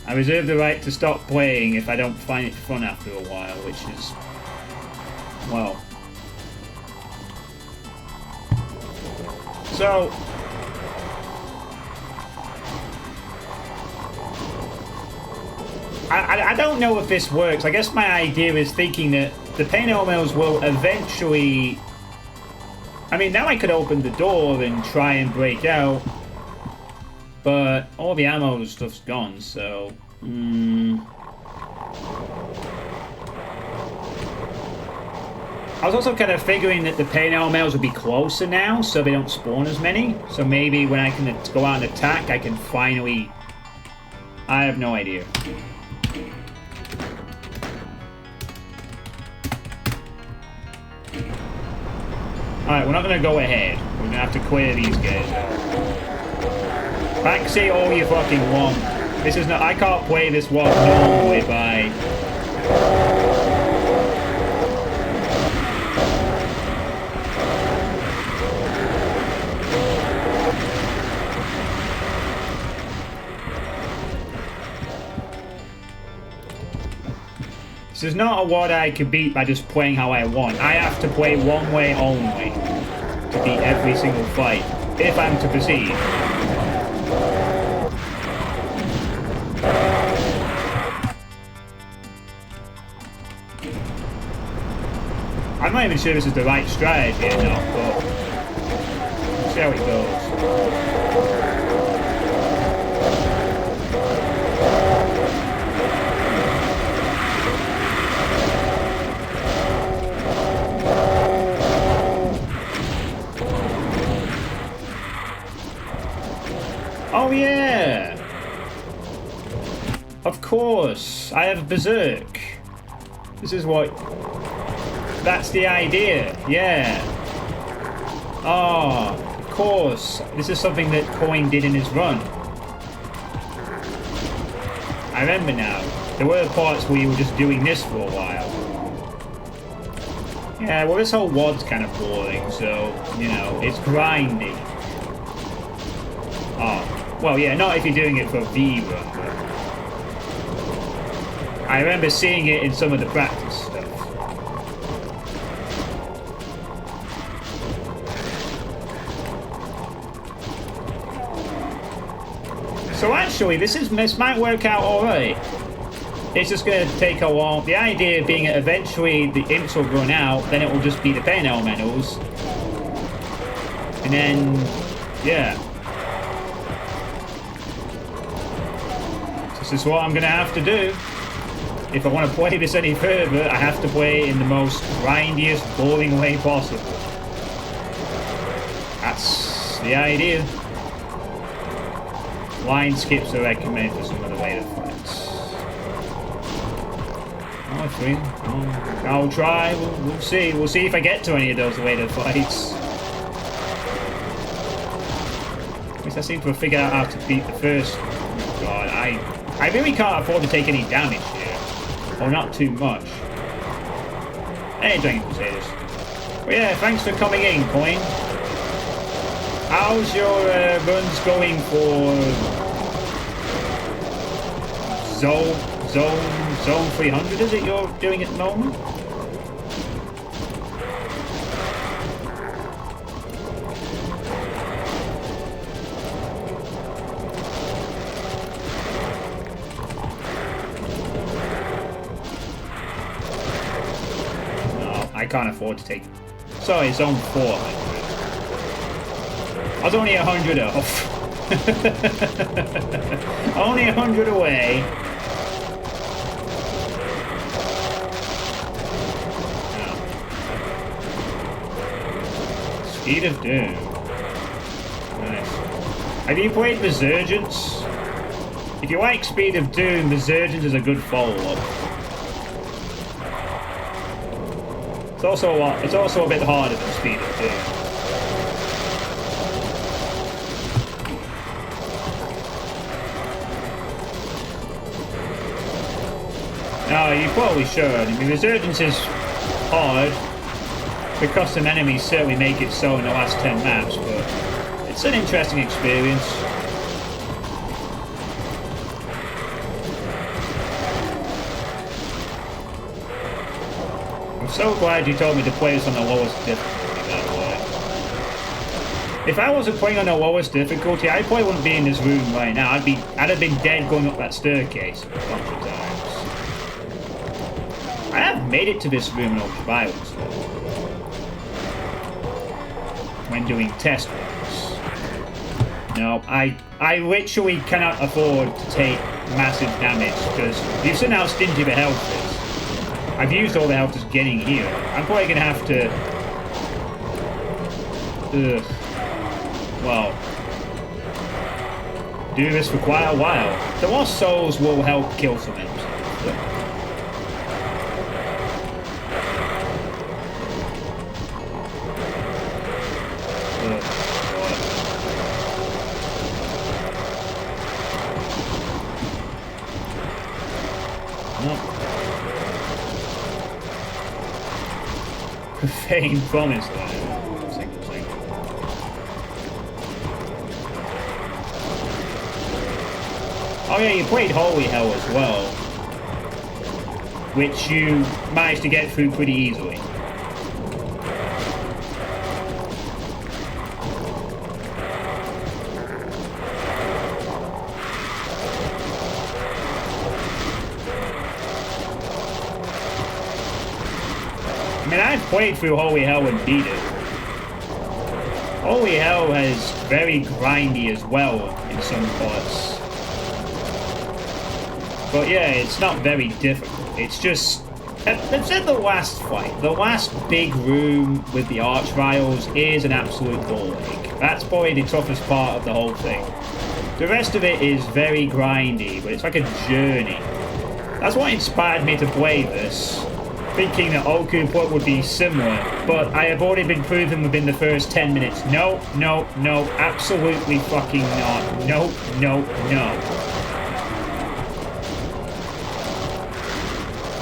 I reserve the right to stop playing if I don't find it fun after a while, which is, well. So, I don't know if this works. I guess my idea is thinking that the paint elementals will eventually... I mean, now I could open the door and try and break out. But all the ammo stuff's gone, so... I was also kind of figuring that the pain elementals would be closer now, so they don't spawn as many. So maybe when I can go out and attack, I can finally... I have no idea. Alright, we're not going to go ahead. We're going to have to clear these guys out. Backseat all you fucking want. This is not... I can't play this one normally by... This is not a WAD I can beat by just playing how I want. I have to play one way only to beat every single fight, if I'm to proceed. I'm not even sure this is the right strategy or not, but we'll see how it goes. Oh yeah! Of course, I have Berserk. This is what... That's the idea, yeah. Oh, of course. This is something that Coin did in his run. I remember now. There were parts where you were just doing this for a while. Yeah, well this whole WAD's kind of boring, so, you know, it's grindy. Oh. Well, yeah, not if you're doing it for V run, but... I remember seeing it in some of the practice stuff. So actually, this might work out alright. It's just going to take a while. The idea being that eventually the imps will run out, then it will just be the pain elementals. And then, yeah. This is what I'm going to have to do. If I want to play this any further, I have to play in the most grindiest, boring way possible. That's the idea. Line skips are recommended for some other way to fights. I'll try. We'll see. We'll see if I get to any of those way to fights. At least I seem to have figured out how to beat the first. Oh God, I really can't afford to take any damage here. Or not too much. Hey, Dragon Crusaders. Well, yeah, thanks for coming in, Coin. How's your runs going for Zone 300, is it you're doing at the moment? I can't afford to take... Sorry, zone 4. I was only 100 off. Only 100 away. Oh. Speed of Doom. Nice. Have you played Resurgence? If you like Speed of Doom, Resurgence is a good follow-up. It's also a bit harder than Speed of Doom. No, you probably should. I mean, Resurgence is hard. The custom enemies certainly make it so in the last 10 maps, but it's an interesting experience. I'm so glad you told me to play this on the lowest difficulty, by the way. If I wasn't playing on the lowest difficulty, I probably wouldn't be in this room right now. I'd have been dead going up that staircase a bunch of times. I have made it to this room in Ultraviolence, though. When doing test runs. No, I literally cannot afford to take massive damage, because you've seen how stingy the health is. I've used all the health just getting here. I'm probably going to have to... well... do this for quite a while. The Lost Souls will help kill some enemies. Profane promise land. Oh yeah, you played Holy Hell as well, which you managed to get through pretty easily. I mean, I've played through Holy Hell and beat it. Holy Hell is very grindy as well in some parts. But yeah, it's not very difficult. It's just... It's in the last fight. The last big room with the Archviles is an absolute ball ache. That's probably the toughest part of the whole thing. The rest of it is very grindy, but it's like a journey. That's what inspired me to play this. Thinking that Okuplok would be similar, but I have already been proven within the first 10 minutes. No, no, no, absolutely fucking not. No, no, no.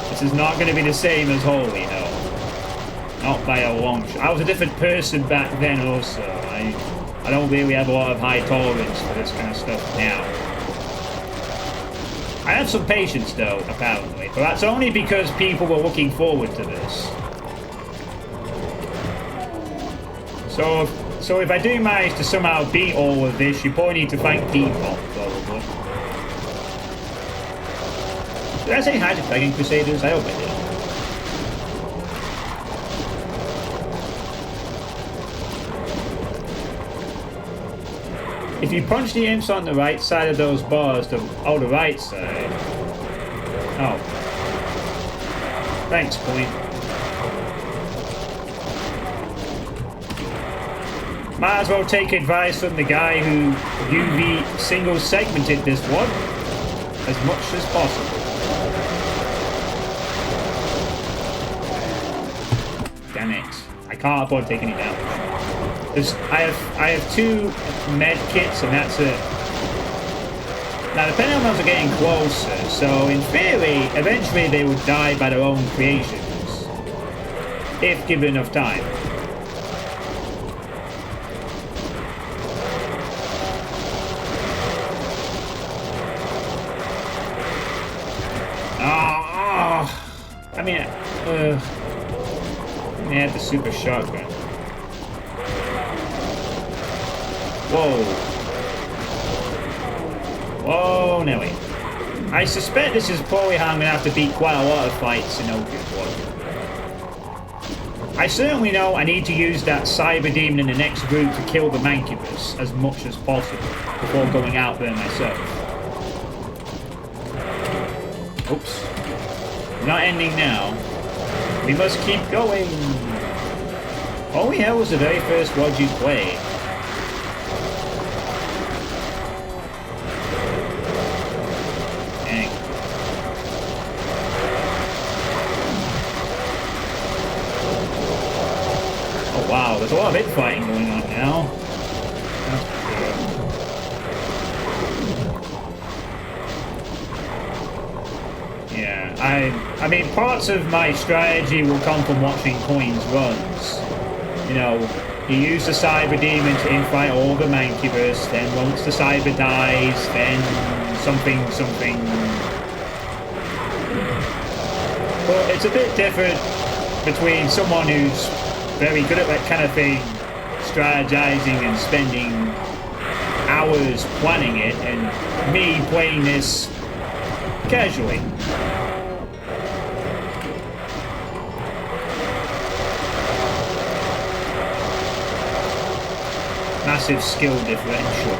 This is not going to be the same as Holy Hell. Not by a long shot. I was a different person back then also. I don't really have a lot of high tolerance for this kind of stuff now. I have some patience though, apparently, but that's only because people were looking forward to this. So if I do manage to somehow beat all of this, you probably need to thank people, probably. Did I say hi to Dragon Crusaders? I hope I did. If you punch the imps on the right side of those bars, the right side. Oh. Thanks, Point. Might as well take advice from the guy who UV single segmented this one as much as possible. Damn it. I can't afford to take any damage. I have 2 med kits and that's it. Now the Penelmons are getting closer, so in theory, eventually they would die by their own creations. If given enough time. I mean, they had the super shotgun. Whoa. Whoa, Nelly. I suspect this is probably how I'm going to have to beat quite a lot of fights in Okuplok. I certainly know I need to use that cyber demon in the next route to kill the mancubus as much as possible before going out there myself. Oops. We're not ending now. We must keep going. Holy hell was the very first WOD you played. Dang. Oh wow, there's a lot of infighting going on now. Yeah, I mean, parts of my strategy will come from watching Coin's runs. You know, you use the cyber demon to infight all the mancubus, then once the cyber dies, then something. But it's a bit different between someone who's very good at that kind of thing, strategizing and spending hours planning it, and me playing this casually. Massive skill differential.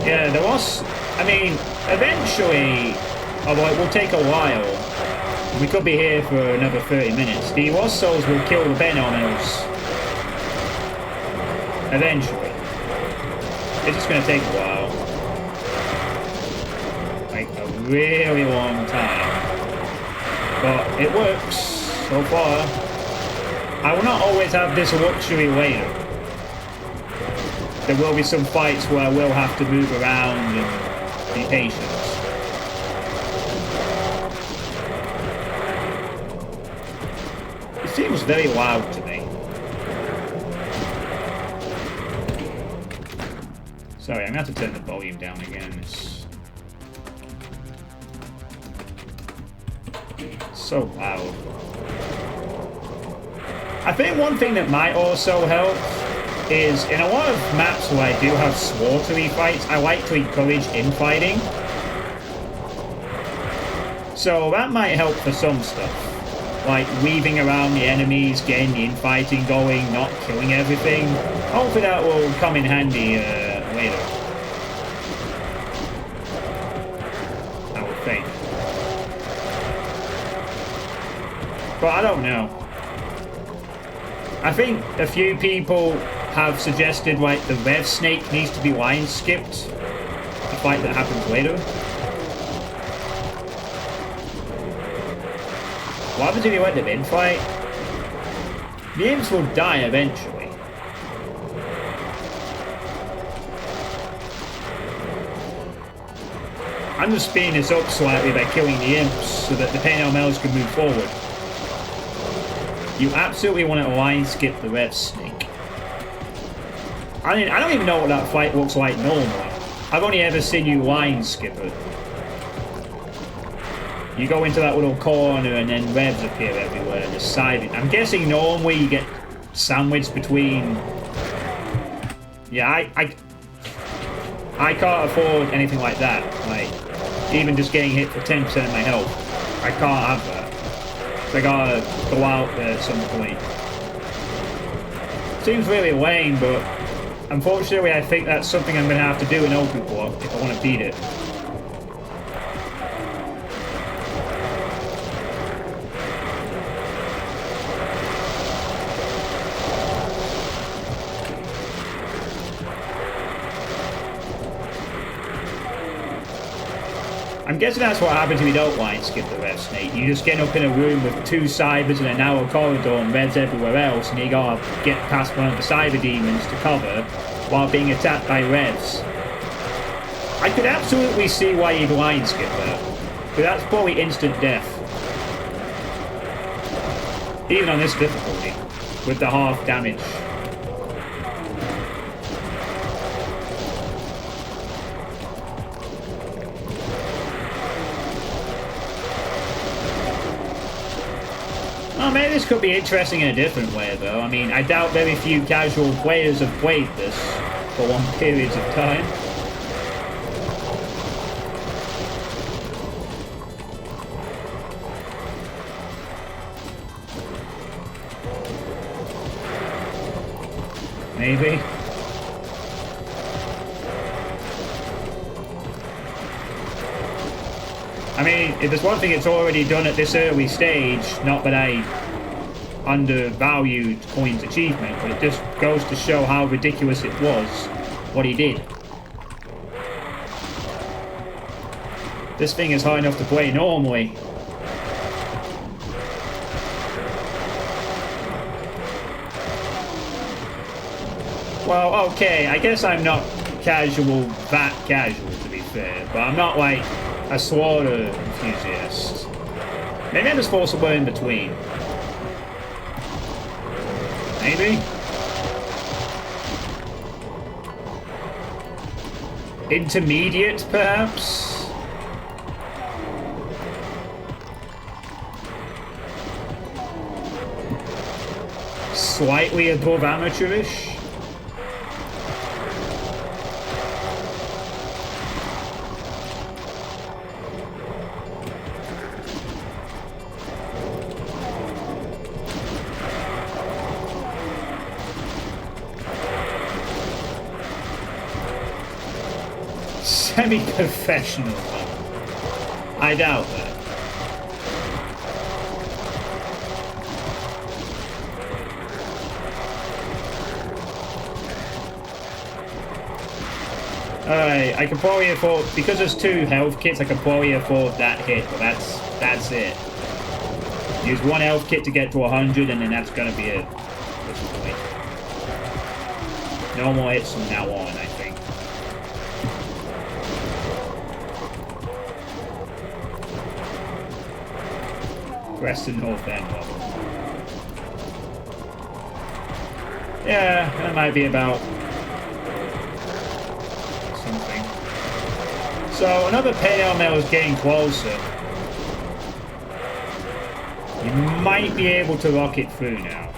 Yeah, there was... I mean, eventually... Although it will take a while. We could be here for another 30 minutes. The Wassos will kill the Benomos. Eventually. It's just going to take a while. Like, a really long time. But it works, so far. I will not always have this luxury later. There will be some fights where I will have to move around and be patient. It seems very loud to me. Sorry, I'm going to have to turn the volume down again. It's so loud. I think one thing that might also help is in a lot of maps where I do have slaughtery fights, I like to encourage infighting. So that might help for some stuff. Like weaving around the enemies, getting the infighting going, not killing everything. Hopefully that will come in handy later. I would think. But I don't know. I think a few people have suggested like the Rev Snake needs to be line skipped. A fight that happens later. What happens if you let them in fight? The imps will die eventually. I'm just speeding this up slightly by killing the imps so that the Penomels can move forward. You absolutely want to line skip the Rev Snake. I mean, I don't even know what that fight looks like normally. I've only ever seen you line skip it. You go into that little corner and then Revs appear everywhere and the side. I'm guessing normally you get sandwiched between... Yeah, I can't afford anything like that. Like, even just getting hit for 10% of my health. I can't have that. I gotta go out there at some point. Seems really lame, but unfortunately I think that's something I'm gonna have to do in Okuplok if I want to beat it. I'm guessing that's what happens if you don't line skip the Rev Snake. You just get up in a room with two cybers and a narrow corridor and Revs everywhere else, and you gotta get past one of the cyber demons to cover while being attacked by Revs. I could absolutely see why you'd line skip that, but that's probably instant death. Even on this difficulty, with the half damage. Oh, maybe this could be interesting in a different way, though. I mean, I doubt very few casual players have played this for long periods of time. maybe. I mean, if there's one thing it's already done at this early stage, not that I undervalued Coin's achievement, but it just goes to show how ridiculous it was what he did. This thing is hard enough to play normally. Well, okay, I guess I'm not that casual to be fair, but I'm not like a slaughter enthusiast. Maybe I'm just forced somewhere in between. Maybe? Intermediate, perhaps? Slightly above amateurish? Semi-professional. I doubt that. Alright, I can probably afford, because there's 2 health kits, I can probably afford that hit, but that's it. Use 1 health kit to get to 100, and then that's gonna be it. No more hits from now on, I think. Western North End level. Yeah, that might be about something. So another pale mail is getting closer. You might be able to rock it through now.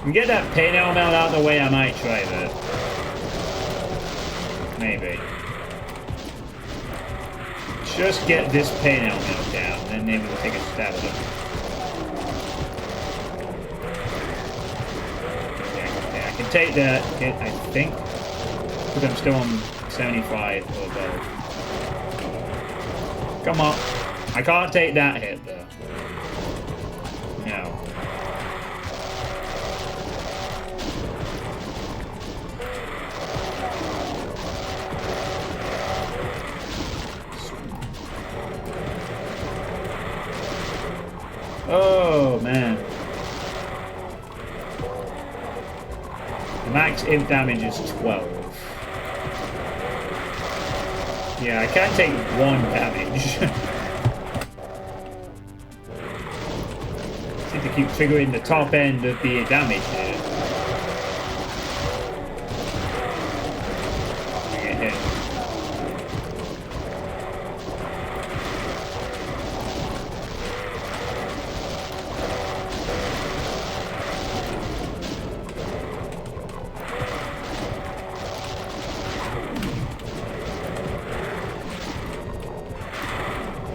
We get that pale mail out of the way, I might try that. Maybe. Just get this pale mail down, and then maybe we'll take a stab at it. Yeah, I can take that hit, I think. Because I'm still on 75 or above. Come on. I can't take that hit, though. No. Oh, man. The max imp damage is 12. Yeah, I can take 1 damage. Seem to keep triggering the top end of the damage here. Get hit.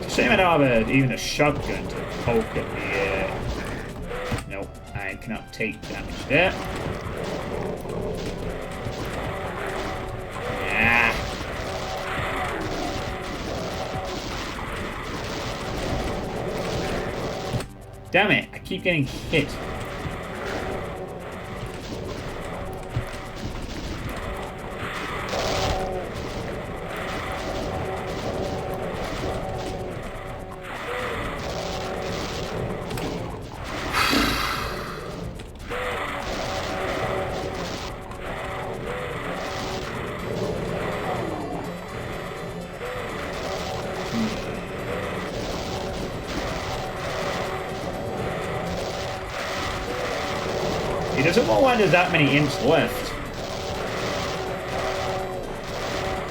Shame I don't have even a shotgun to poke at the nope, I cannot take damage there. Yeah. Damn it, I keep getting hit. It doesn't look like there's that many imps left.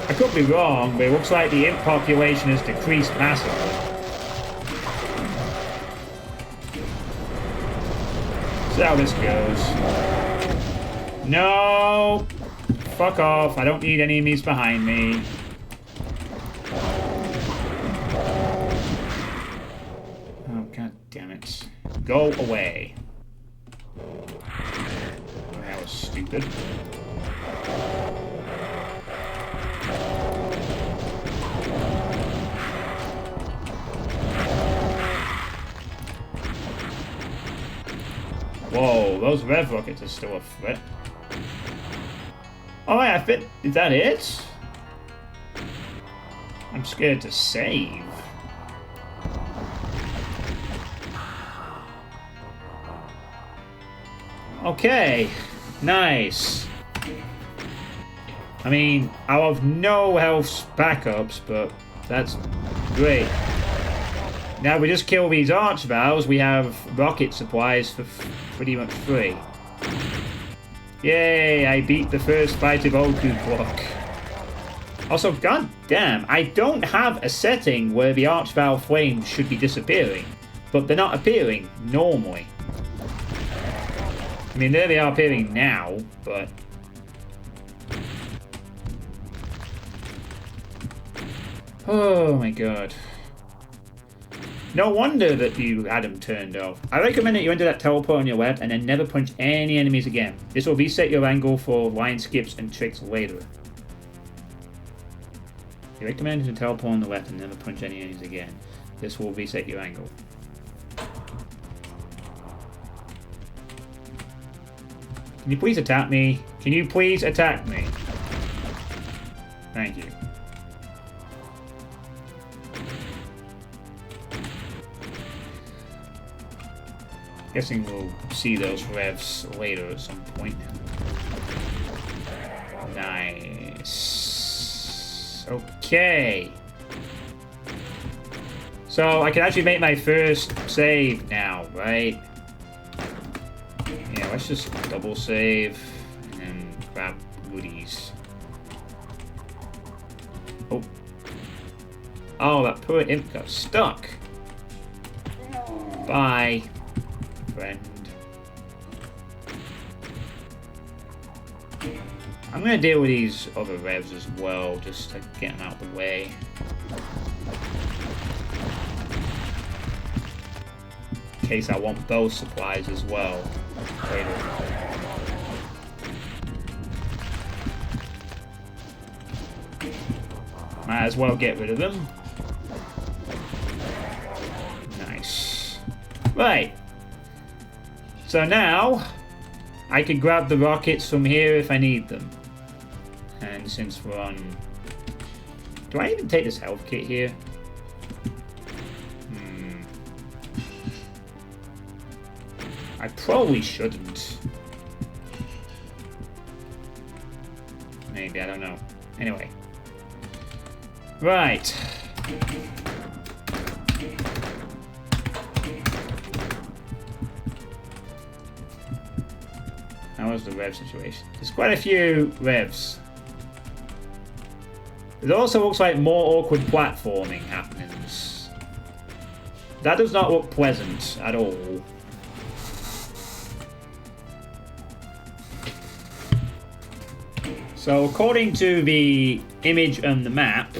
I could be wrong, but it looks like the imp population has decreased massively. See how this goes. No! Fuck off, I don't need any enemies behind me. Oh, god damn it. Go away. That was stupid. Whoa, those rev rockets are still a threat. Oh, I fit. Is that it? I'm scared to save. Okay, nice. I mean, I have no health backups, but that's great. Now we just kill these archviles, we have rocket supplies for pretty much free. Yay, I beat the first fight of Okuplok. Also, god damn, I don't have a setting where the archvile flames should be disappearing, but they're not appearing normally. I mean, there they are appearing now, but... Oh my god. No wonder that you had them turned off. I recommend that you enter that teleport on your web and then never punch any enemies again. This will reset your angle for line skips and tricks later. You recommend to teleport on the left and never punch any enemies again. This will reset your angle. Can you please attack me? Can you please attack me? Thank you. Guessing we'll see those revs later at some point. Nice. Okay. So I can actually make my first save now, right? Yeah, let's just double save and then grab goodies. Oh. Oh, that poor imp got stuck. Bye. Friend. I'm gonna deal with these other revs as well, just to get them out of the way. In case I want those supplies as well later. Might as well get rid of them. Nice. Right. So now, I can grab the rockets from here if I need them. And since we're on... Do I even take this health kit here? I probably shouldn't. Maybe, I don't know. Anyway. Right. How was the rev situation? There's quite a few revs. It also looks like more awkward platforming happenings. That does not look pleasant at all. So according to the image on the map,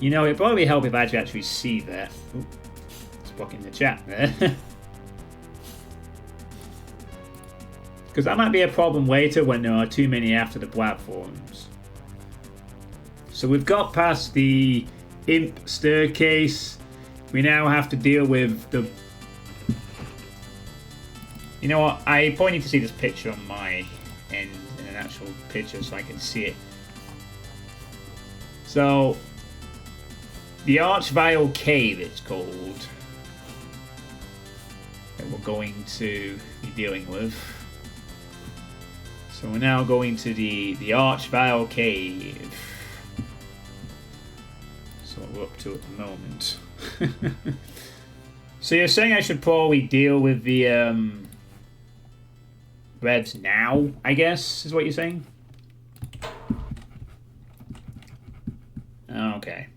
you know, it'd probably help if I could actually see that. Ooh, it's blocking the chat there. Because that might be a problem later when there are too many after the platforms. So we've got past the imp staircase. We now have to deal with the... You know what? I probably need to see this picture on my end in an actual picture so I can see it. So, the Archvile Cave, it's called, that we're going to be dealing with. So we're now going to the Archvile Cave. That's what we're up to at the moment. So you're saying I should probably deal with the revs now, I guess, is what you're saying? Okay.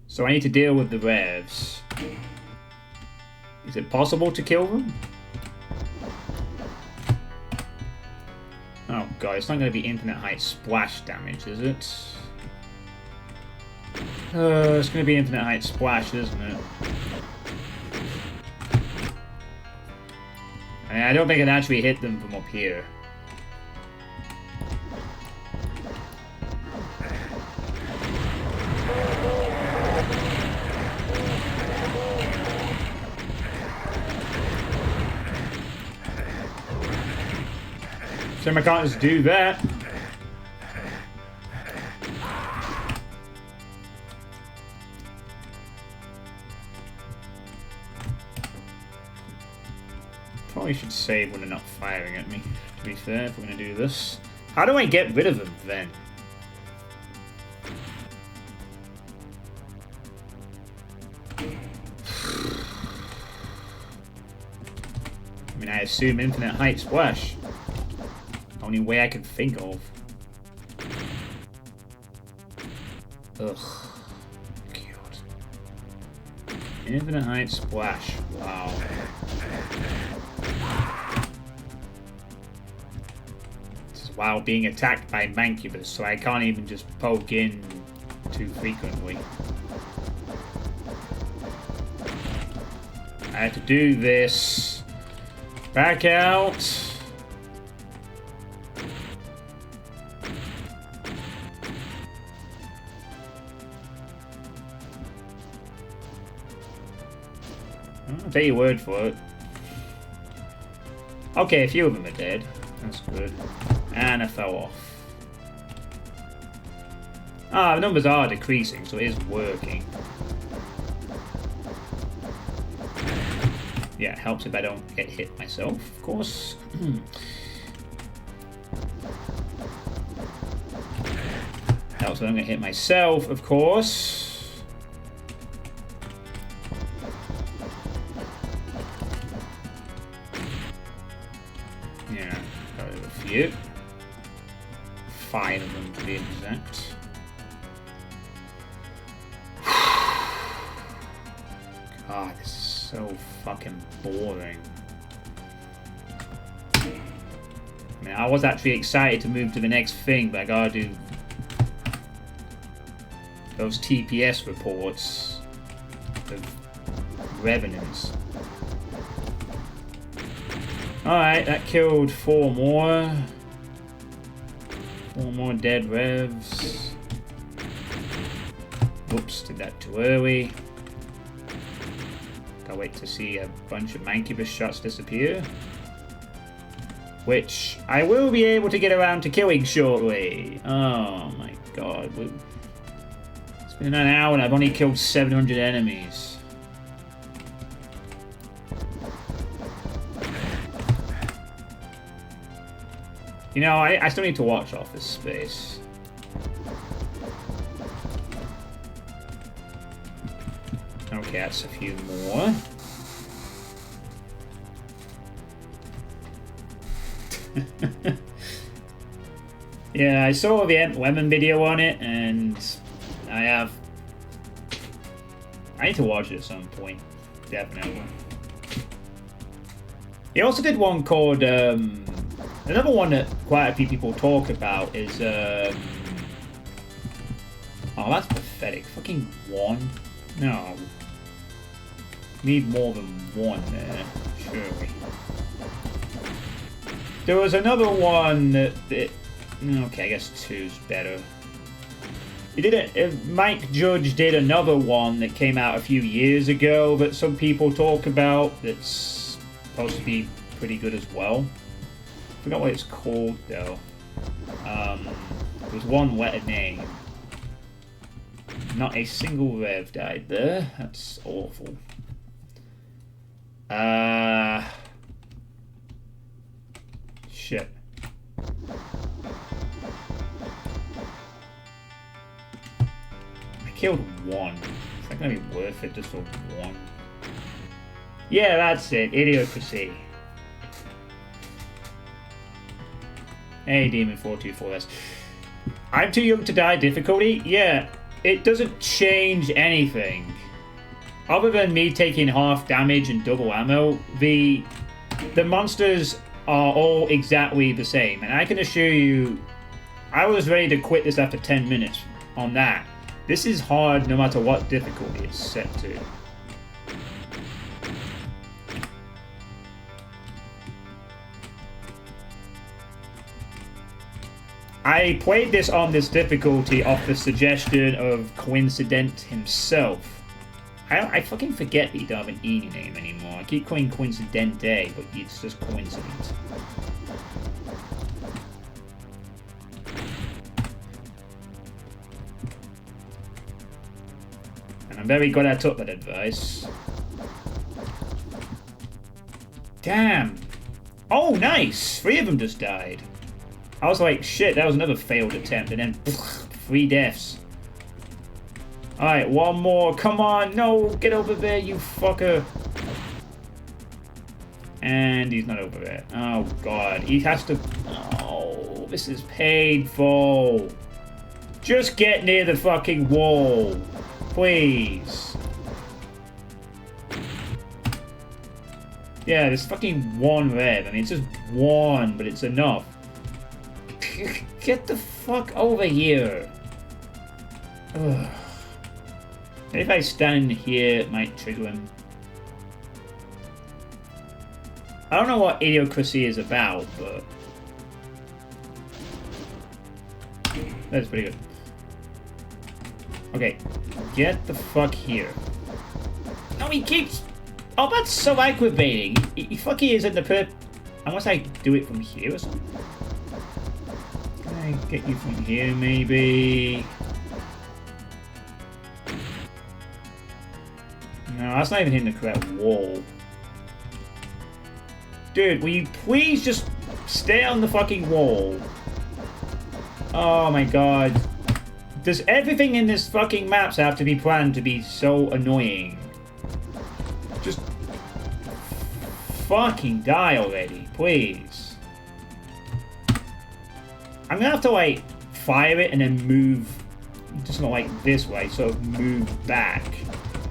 So I need to deal with the revs. Is it possible to kill them? Oh god, it's not going to be infinite height splash damage, is it? It's going to be infinite height splash, isn't it? And I don't think I can actually hit them from up here. So I can't just do that. Probably should save when they're not firing at me, to be fair, if we're going to do this. How do I get rid of them, then? I mean, I assume infinite height splash. Only way I can think of. Ugh. God. Infinite height splash. Wow. This is while being attacked by Mancubus, so I can't even just poke in too frequently. I have to do this. Back out. I'll take your word for it. Okay, a few of them are dead. That's good. And I fell off. Ah, the numbers are decreasing, so it is working. Yeah, it helps if I don't get hit myself, of course. Helps if I don't get hit myself, of course. Yeah, got a few. 5 of them to be exact. God, this is so fucking boring. I mean, I was actually excited to move to the next thing, but I gotta do those TPS reports of revenants. Alright, that killed 4 more. 4 more dead revs. Whoops, did that too early. Gotta wait to see a bunch of Mancubus shots disappear. Which I will be able to get around to killing shortly. Oh my god. It's been an hour and I've only killed 700 enemies. You know, I still need to watch Office Space. Okay, that's a few more. Yeah, I saw the Lemon video on it, and I need to watch it at some point, definitely. He also did one called, another one that quite a few people talk about is, oh, that's pathetic. Fucking 1? No. Need more than 1 there, surely. There was another one that okay, I guess 2's better. He did Mike Judge did another one that came out a few years ago that some people talk about that's supposed to be pretty good as well. I forgot what it's called though. There's one letter name. Not a single rev died there. That's awful. Shit. I killed 1. Is that gonna be worth it just for 1? Yeah, that's it. Idiocracy. Hey, Demon424S. I'm too young to die difficulty? Yeah, it doesn't change anything. Other than me taking half damage and double ammo, the monsters are all exactly the same. And I can assure you, I was ready to quit this after 10 minutes on that. This is hard no matter what difficulty it's set to. I played this on this difficulty off the suggestion of Coincident himself. I fucking forget that you don't have an E in your name anymore. I keep calling Coincidente, but it's just Coincident. And I'm very glad I took that advice. Damn. Oh, nice! 3 of them just died. I was like, shit, that was another failed attempt, and then 3 deaths. Alright, one more. Come on, no, get over there, you fucker. And he's not over there. Oh, God. He has to... Oh, this is painful. Just get near the fucking wall. Please. Yeah, there's fucking 1 rev. I mean, it's just 1, but it's enough. Get the fuck over here. Ugh. Maybe if I stand here, it might trigger him. I don't know what Idiocracy is about, but... That's pretty good. Okay, get the fuck here. No, he keeps... Oh, that's so aggravating. He fucking is in the perp... Unless I do it from here or something. Can I get you from here, maybe? No, that's not even hitting the correct wall. Dude, will you please just stay on the fucking wall? Oh my god. Does everything in this fucking maps have to be planned to be so annoying? Just fucking die already, please. I'm gonna have to like fire it and then move, just not like this way, sort of move back.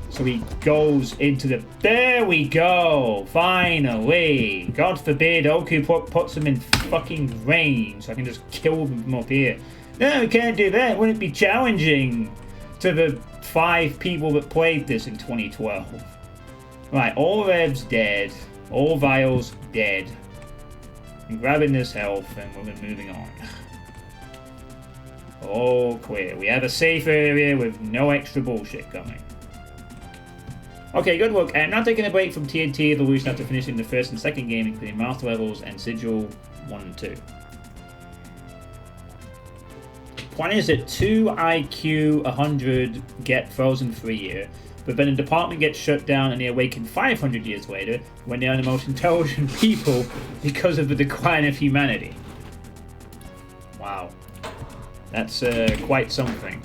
So he goes into the... There we go! Finally! God forbid Okuplok puts him in fucking range so I can just kill them from up here. No, we can't do that. Wouldn't it be challenging to the 5 people that played this in 2012? Right, all Revs dead. All Vials dead. I'm grabbing this health and we're moving on. All clear. We have a safe area with no extra bullshit coming. Okay, good work. I'm now taking a break from TNT Evolution after finishing the first and second game, including Master Levels and Sigil 1 and 2. Plan is that 2 IQ 100 get frozen for a year, but then the department gets shut down and they awaken 500 years later when they are the most intelligent people because of the decline of humanity. Wow. That's quite something.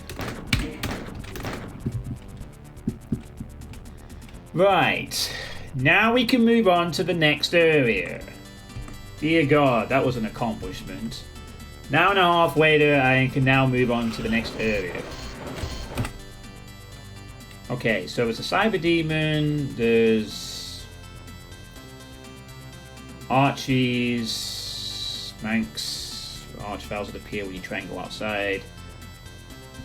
Right, now we can move on to the next area. Dear God, that was an accomplishment. Now and a half later, I can now move on to the next area. Okay, so it's a Cyber Demon, there's Archies, Manx, Archvowels that appear when you try and go outside.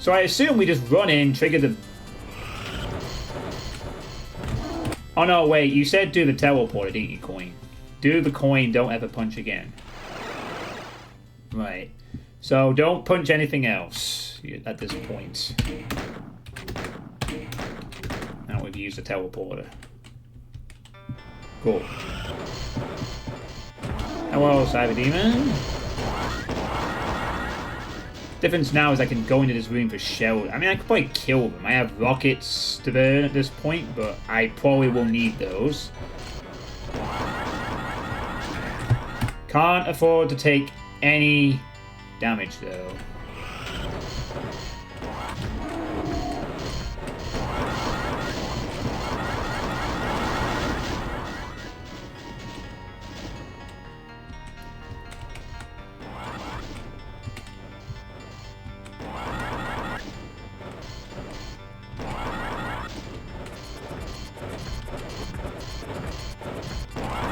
So I assume we just run in, trigger the... Oh no, wait, you said do the teleporter, didn't you, coin? Do the coin, don't ever punch again. Right. So don't punch anything else at this point. Now we've used the teleporter. Cool. Hello, Cyber Demon. Difference now is I can go into this room for shelter. I mean, I could probably kill them. I have rockets to burn at this point, but I probably will need those. Can't afford to take any damage, though.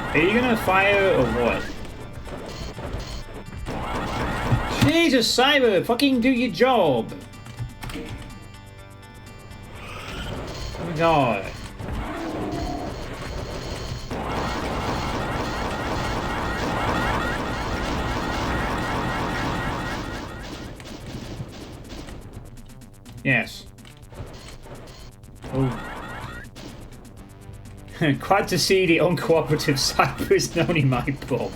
Are you gonna fire or what? Jesus, Cyber, fucking do your job. Oh my God. Yes. Oh. Glad to see the uncooperative cyber is only my problem.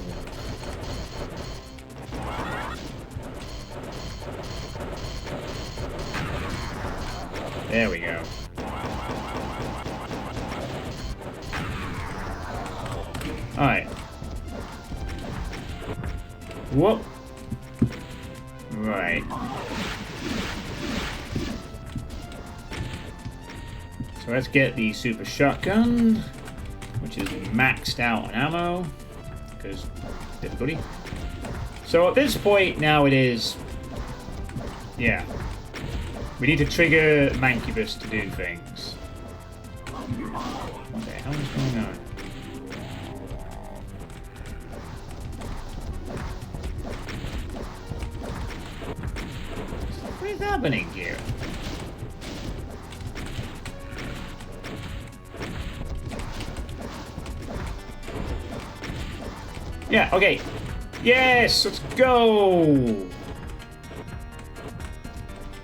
There we go. Alright. Whoop. Right. So let's get the super shotgun, which is maxed out on ammo, because difficulty. So at this point now it is, yeah, we need to trigger Mancubus to do things. What the hell is going on? What is happening here? Yeah, okay. Yes, let's go!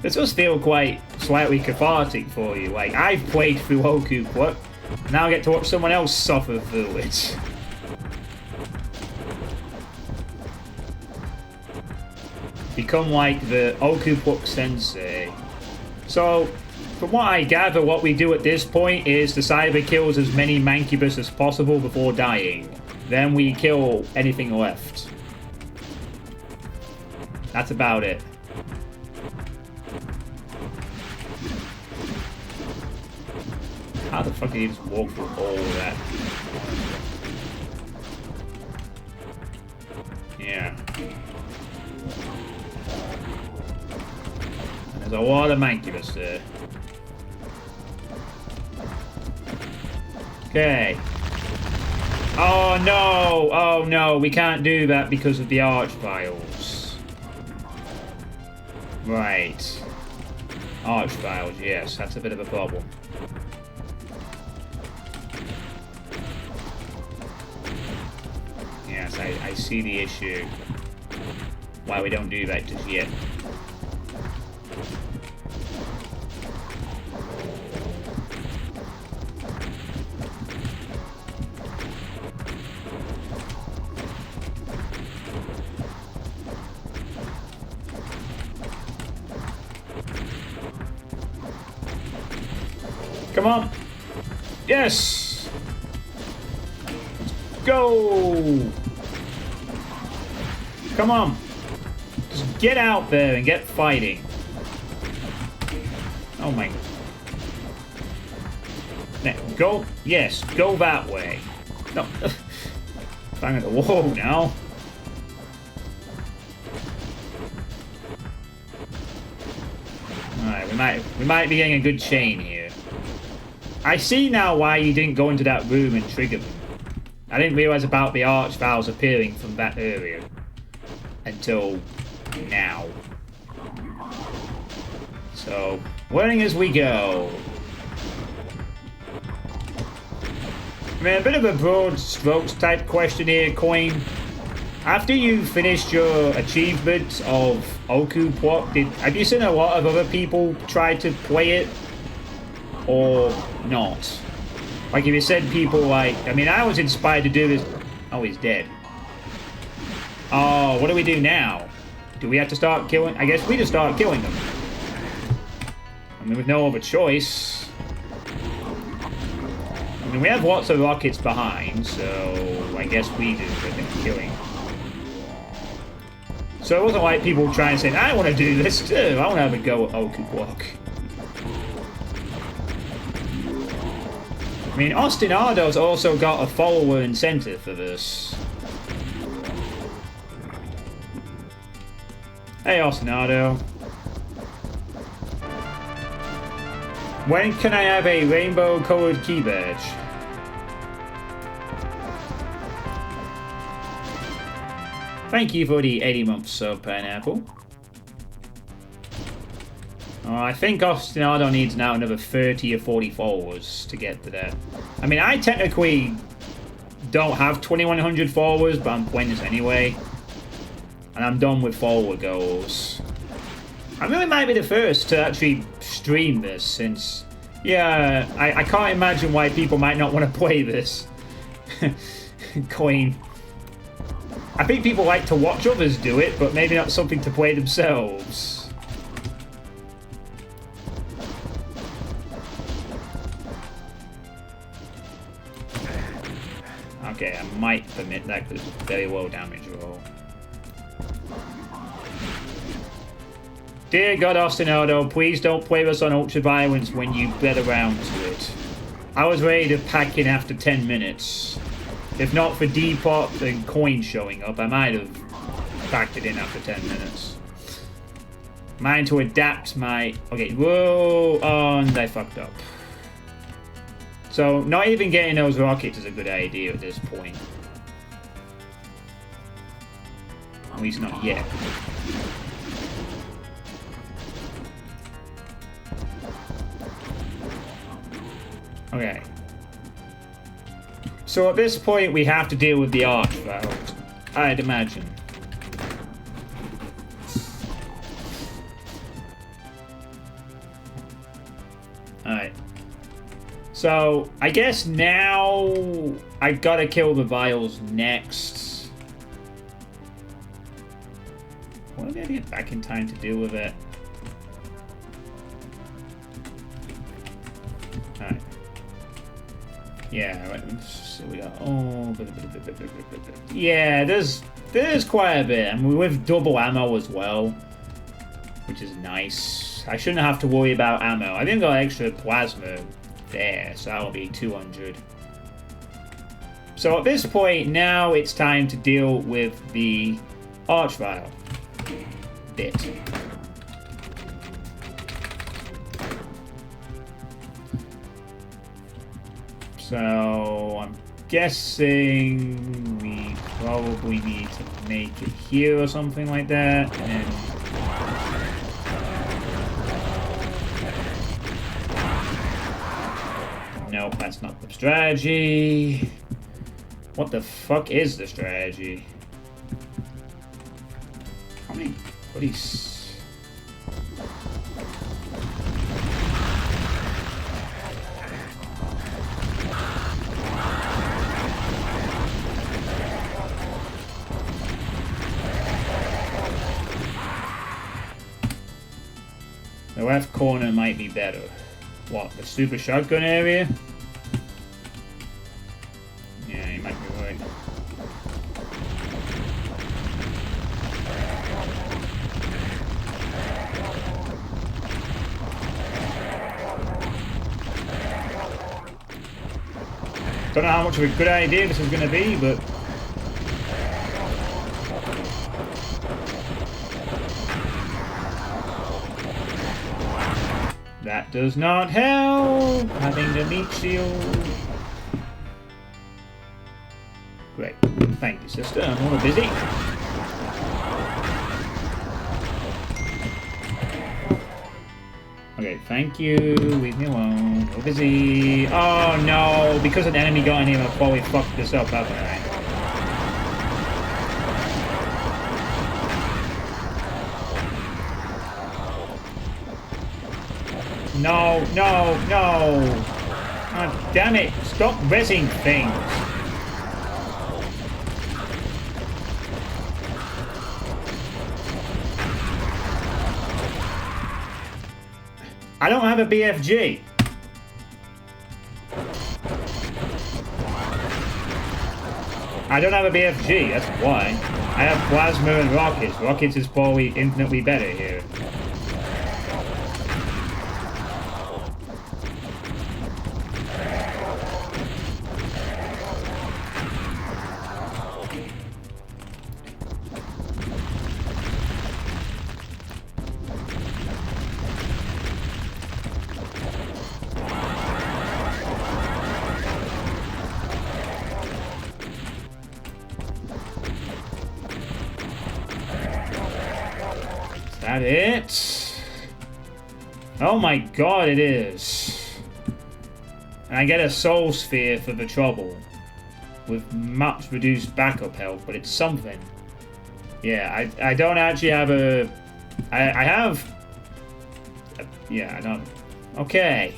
This does feel quite slightly cathartic for you. Like, I've played through Okuplok, now I get to watch someone else suffer through it. Become like the Okuplok sensei. So, from what I gather, what we do at this point is the cyber kills as many Mancubus as possible before dying. Then we kill anything left. That's about it. How the fuck did he just walk through all of that? Yeah. And there's a lot of Mancubus there. Okay. Oh no! Oh no, we can't do that because of the archviles. Right. Archviles, yes, that's a bit of a problem. Yes, I see the issue. Why we don't do that just yet. Come on. Yes. Let's go. Come on. Just get out there and get fighting. Oh my. Now, go. Yes, go that way. No. Bang at the wall now. Alright, we might be getting a good chain here. I see now why you didn't go into that room and trigger them. I didn't realise about the archviles appearing from that area until now. So, learning as we go. I mean, a bit of a broad strokes type question here, Coin. After you finished your achievement of Okuplok, have you seen a lot of other people try to play it? Or not? Like, if you said people like... I mean, I was inspired to do this... Oh, he's dead. Oh, what do we do now? Do we have to start killing... I guess we just start killing them. I mean, with no other choice. I mean, we have lots of rockets behind, so I guess we do the killing. So it wasn't like people trying to say, I want to do this too. I want to have a go at Okuplok. I mean, Ostinado's also got a follower incentive for this. Hey, Ostinado. When can I have a rainbow-colored key badge? Thank you for the 80-month sub, Pineapple. I think Ostinado needs now another 30 or 40 followers to get to that. I mean, I technically don't have 2100 followers, but I'm playing this anyway. And I'm done with follower goals. I really might be the first to actually stream this, since, yeah, I can't imagine why people might not want to play this coin. I think people like to watch others do it, but maybe not something to play themselves. Okay, I might permit that because it's a very low damage roll. Dear God Ostinato, please don't play us on Ultra Violence when you get around to it. I was ready to pack in after 10 minutes. If not for Depop and coin showing up, I might have packed it in after 10 minutes. Mine to adapt my... Okay, whoa, and I fucked up. So, not even getting those rockets is a good idea at this point. At least not yet. Okay. So at this point, we have to deal with the archvile, I'd imagine. Alright. So, I guess now I gotta kill the vials next. What if I get back in time to deal with it? Alright. Yeah, right. So we got yeah, there's quite a bit, and with double ammo as well, which is nice. I shouldn't have to worry about ammo. I didn't got extra plasma there, so that'll be 200. So at this point, now it's time to deal with the archvile bit. So I'm guessing we probably need to make it here or something like that, and nope, that's not the strategy. What the fuck is the strategy? How many buddies? The left corner might be better. What, the super shotgun area? Yeah, you might be right. Don't know how much of a good idea this is going to be, but... that does not help, having the meat shield. Great. Thank you, sister. I'm a little busy. Okay, thank you. Leave me alone. We're busy. Oh no, because an enemy got in here, I've probably fucked this up, haven't I? No, no, no! God damn it! Stop rezzing things! I don't have a BFG. I don't have a BFG, that's why. I have plasma and rockets. Rockets is probably infinitely better here. That it? Oh my god, it is. And I get a soul sphere for the trouble. With much reduced backup health, but it's something. Yeah, I don't actually have a... I have Yeah, I don't... Okay.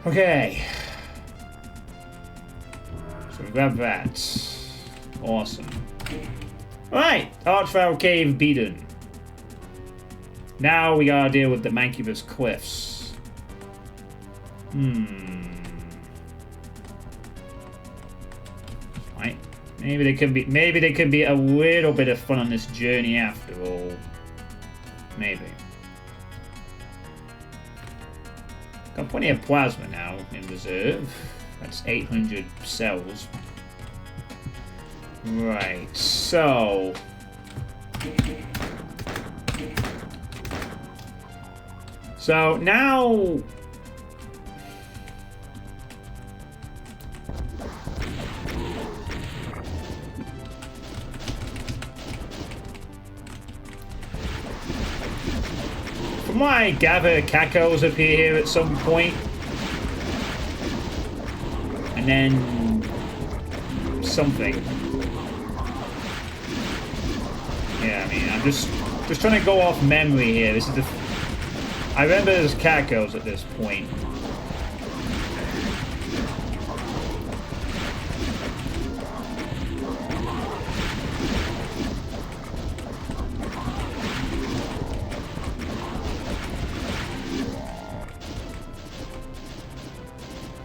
Okay. So grab that. Awesome. Alright, Archvale Cave beaten. Now we gotta deal with the Mancubus Cliffs. Right. Maybe they could be a little bit of fun on this journey after all. Maybe. Got plenty of plasma now in reserve. That's 800 cells. Right, so... So now... From what I gather, cacos appear here at some point. And then... something. Yeah, I mean, I'm just trying to go off memory here. This is the... I remember there's cacos at this point.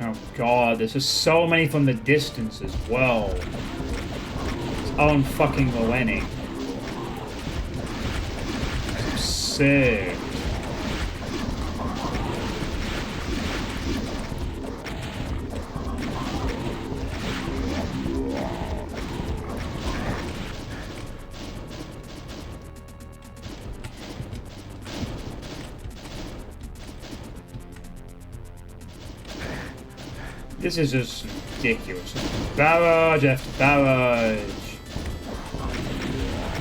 Oh god, there's just so many from the distance as well. It's unfucking millennium. Absurd. This is just ridiculous. Barrage after barrage.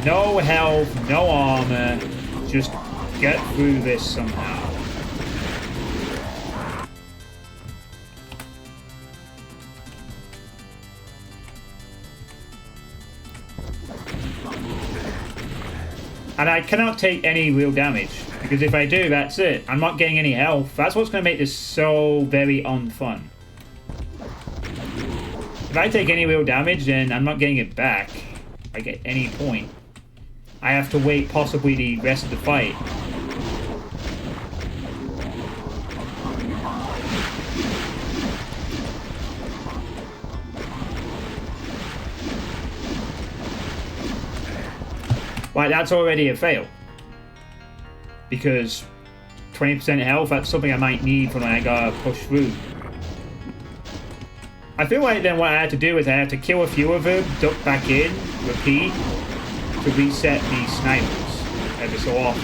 No health, no armor. Just get through this somehow. And I cannot take any real damage. Because if I do, that's it. I'm not getting any health. That's what's going to make this so very unfun. If I take any real damage, then I'm not getting it back. Like at any point. I have to wait possibly the rest of the fight. Like, that's already a fail. Because 20% health, that's something I might need for when I gotta push through. I feel like then what I had to do is I had to kill a few of them, duck back in, repeat, to reset the snipers every so often.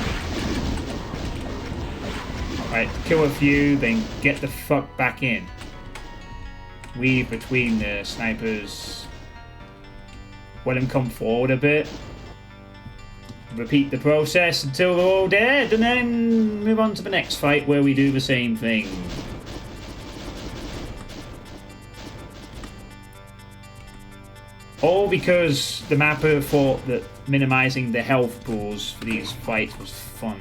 Right, kill a few, then get the fuck back in. Weave between the snipers. Let them come forward a bit. Repeat the process until they're all dead, and then move on to the next fight where we do the same thing. All because the mapper thought that minimizing the health pools for these fights was fun.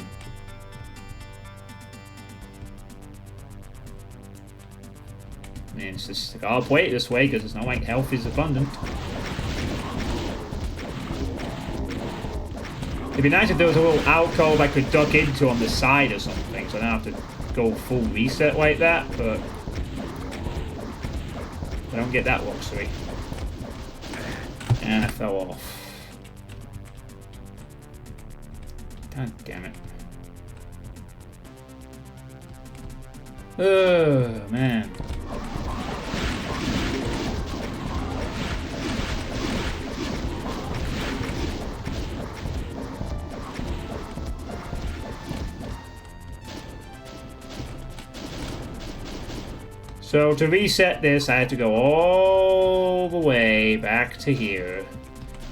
And it's just like, I'll play it this way because it's not like health is abundant. It'd be nice if there was a little alcove I could duck into on the side or something, so I don't have to go full reset like that, but I don't get that luxury. And I fell off. God damn it. Oh, man. So to reset this, I had to go all the way back to here,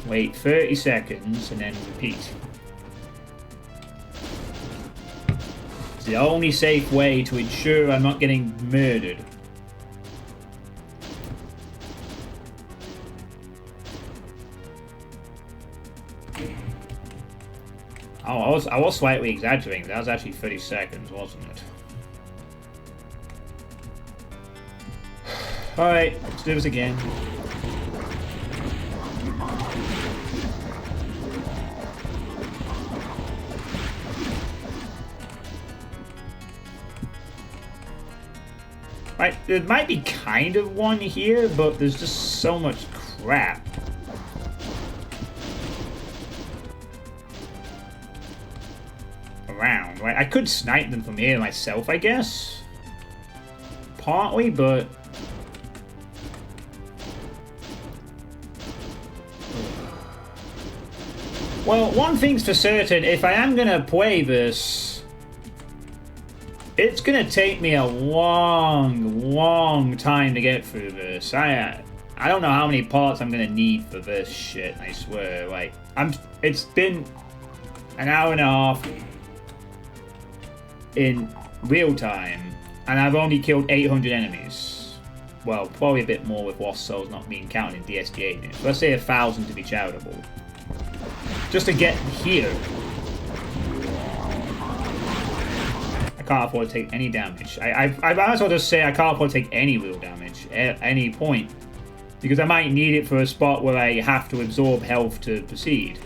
wait 30 seconds, and then repeat. It's the only safe way to ensure I'm not getting murdered. Oh, I was slightly exaggerating. That was actually 30 seconds, wasn't it? Alright, let's do this again. Right, there might be kind of one here, but there's just so much crap. Around, right? I could snipe them from here myself, I guess. Partly, but... Well, one thing's for certain, if I am gonna play this... It's gonna take me a long time to get through this. I don't know how many parts I'm gonna need for this shit, I swear. Like, it's been an hour and a half in real time, and I've only killed 800 enemies. Well, probably a bit more with Lost Souls not being counted in DSDA-Doom. So let's say 1,000 to be charitable. Just to get here. I can't afford to take any damage. I might as well just say I can't afford to take any real damage at any point. Because I might need it for a spot where I have to absorb health to proceed.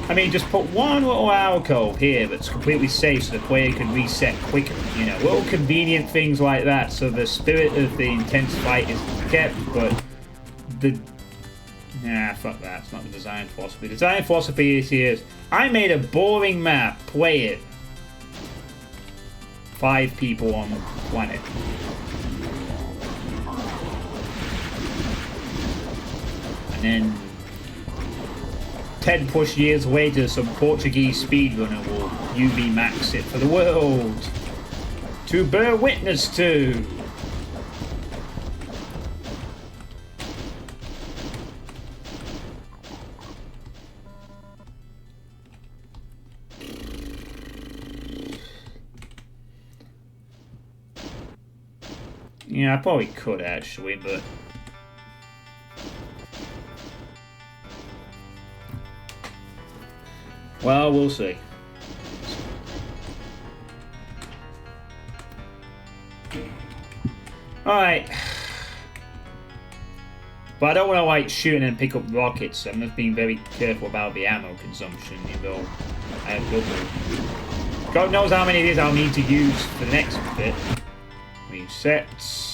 I mean, just put one little alcove here that's completely safe so the player can reset quicker. You know, little convenient things like that so the spirit of the intense fight is kept, but the... Nah, fuck that. It's not the design philosophy. The design philosophy is here. I made a boring map. Play it. 5 people on the planet. And then 10 plus years later, some Portuguese speedrunner will UV max it for the world to bear witness to. Yeah, I probably could actually, but... Well, we'll see. Alright. But I don't want to, like, shoot and pick up rockets, so I'm just being very careful about the ammo consumption, even though I have double. God knows how many of these I'll need to use for the next bit. Resets.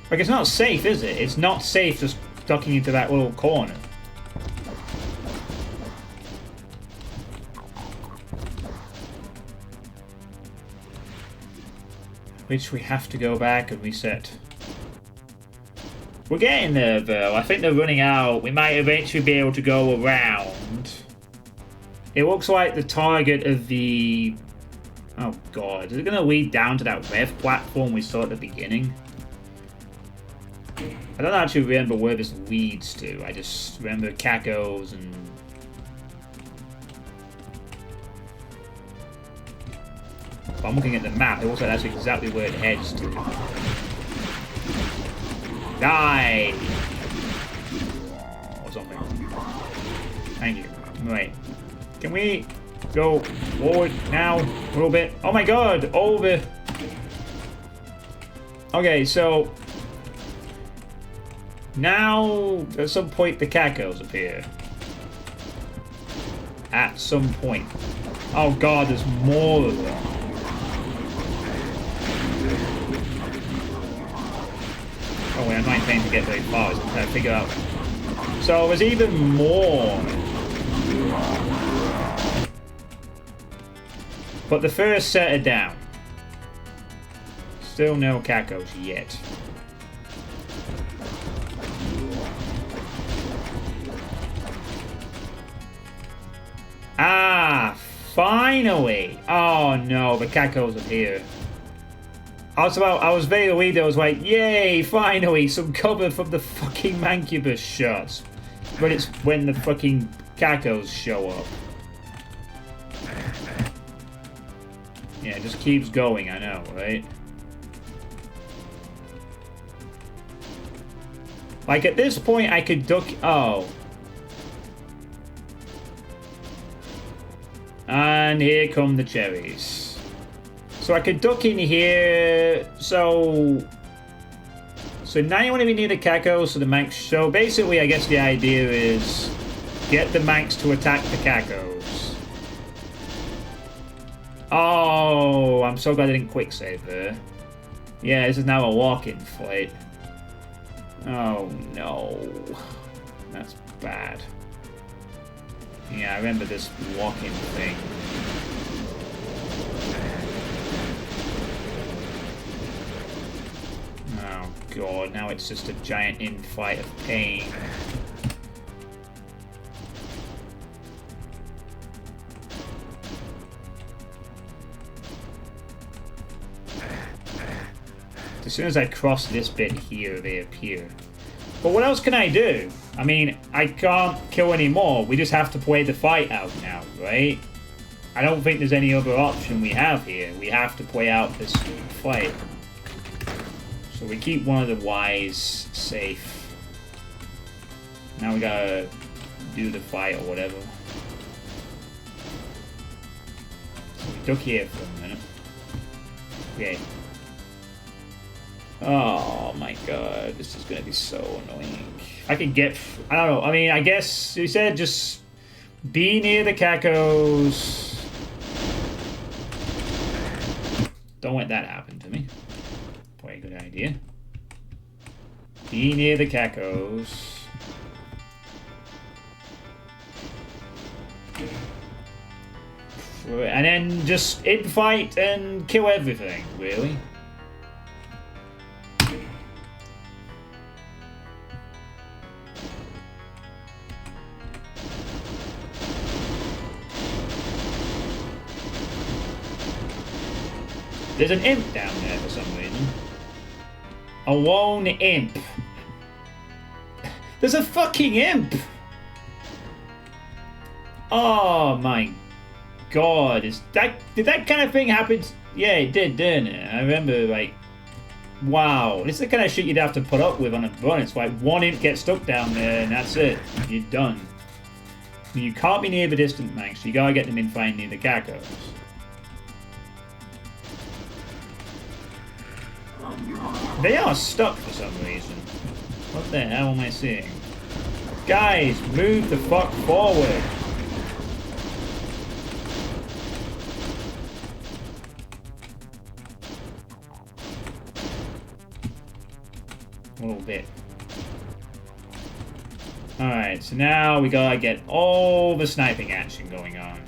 Like, it's not safe, is it? It's not safe just ducking into that little corner. Which we have to go back and reset. We're getting there, though. I think they're running out. We might eventually be able to go around. It looks like the target of the... Oh, God. Is it going to lead down to that rev platform we saw at the beginning? I don't actually remember where this leads to. I just remember cacos and... If I'm looking at the map, it looks like that's exactly where it heads to. Die! Or something. Thank you. Right. Can we go forward now a little bit? Oh my god! Over! Okay, so... Now, at some point, the cacos appear. At some point. Oh god, there's more of them. Oh wait, I'm not intending to get very far. I figure out. So there's even more. But the first set are down. Still no cacos yet. Ah, Finally! Oh no, the Caco's up here. I was very relieved. I was like, yay, finally, some cover from the fucking Mancubus shots. But it's when the fucking Cacos show up. Yeah, it just keeps going, I know, right? Like, at this point, I could duck... Oh. And here come the cherries. So I could duck in here. So now you want to be near the Cacos, so the Manx... So basically, I guess the idea is get the Manx to attack the Cacos. Oh, I'm so glad I didn't quick save there. Yeah, this is now a walk-in fight. Oh, no. That's bad. Yeah, I remember this walk-in thing. Oh, God. Now it's just a giant infight of pain. As soon as I cross this bit here, they appear. But what else can I do? I mean, I can't kill any more. We just have to play the fight out now, right? I don't think there's any other option we have here. We have to play out this fight. So we keep one of the Ys safe. Now we gotta do the fight or whatever. So we duck here for a minute. Okay. Oh my god, this is gonna be so annoying. I can get... I don't know, I mean, I guess he said just be near the Cacos. Don't let that happen to me. Probably a good idea. Be near the Cacos. And then just infight and kill everything, really. There's an imp down there for some reason. A lone imp. There's a fucking imp! Oh my god. Did that kind of thing happen? Yeah, it did, didn't it? I remember, like... Wow. This is the kind of shit you'd have to put up with on a run. It's like one imp gets stuck down there and that's it. You're done. You can't be near the distant Manx, so you gotta get them in fine near the Cacos. They are stuck for some reason. What the hell am I seeing? Guys, move the fuck forward! A little bit. Alright, so now we gotta get all the sniping action going on.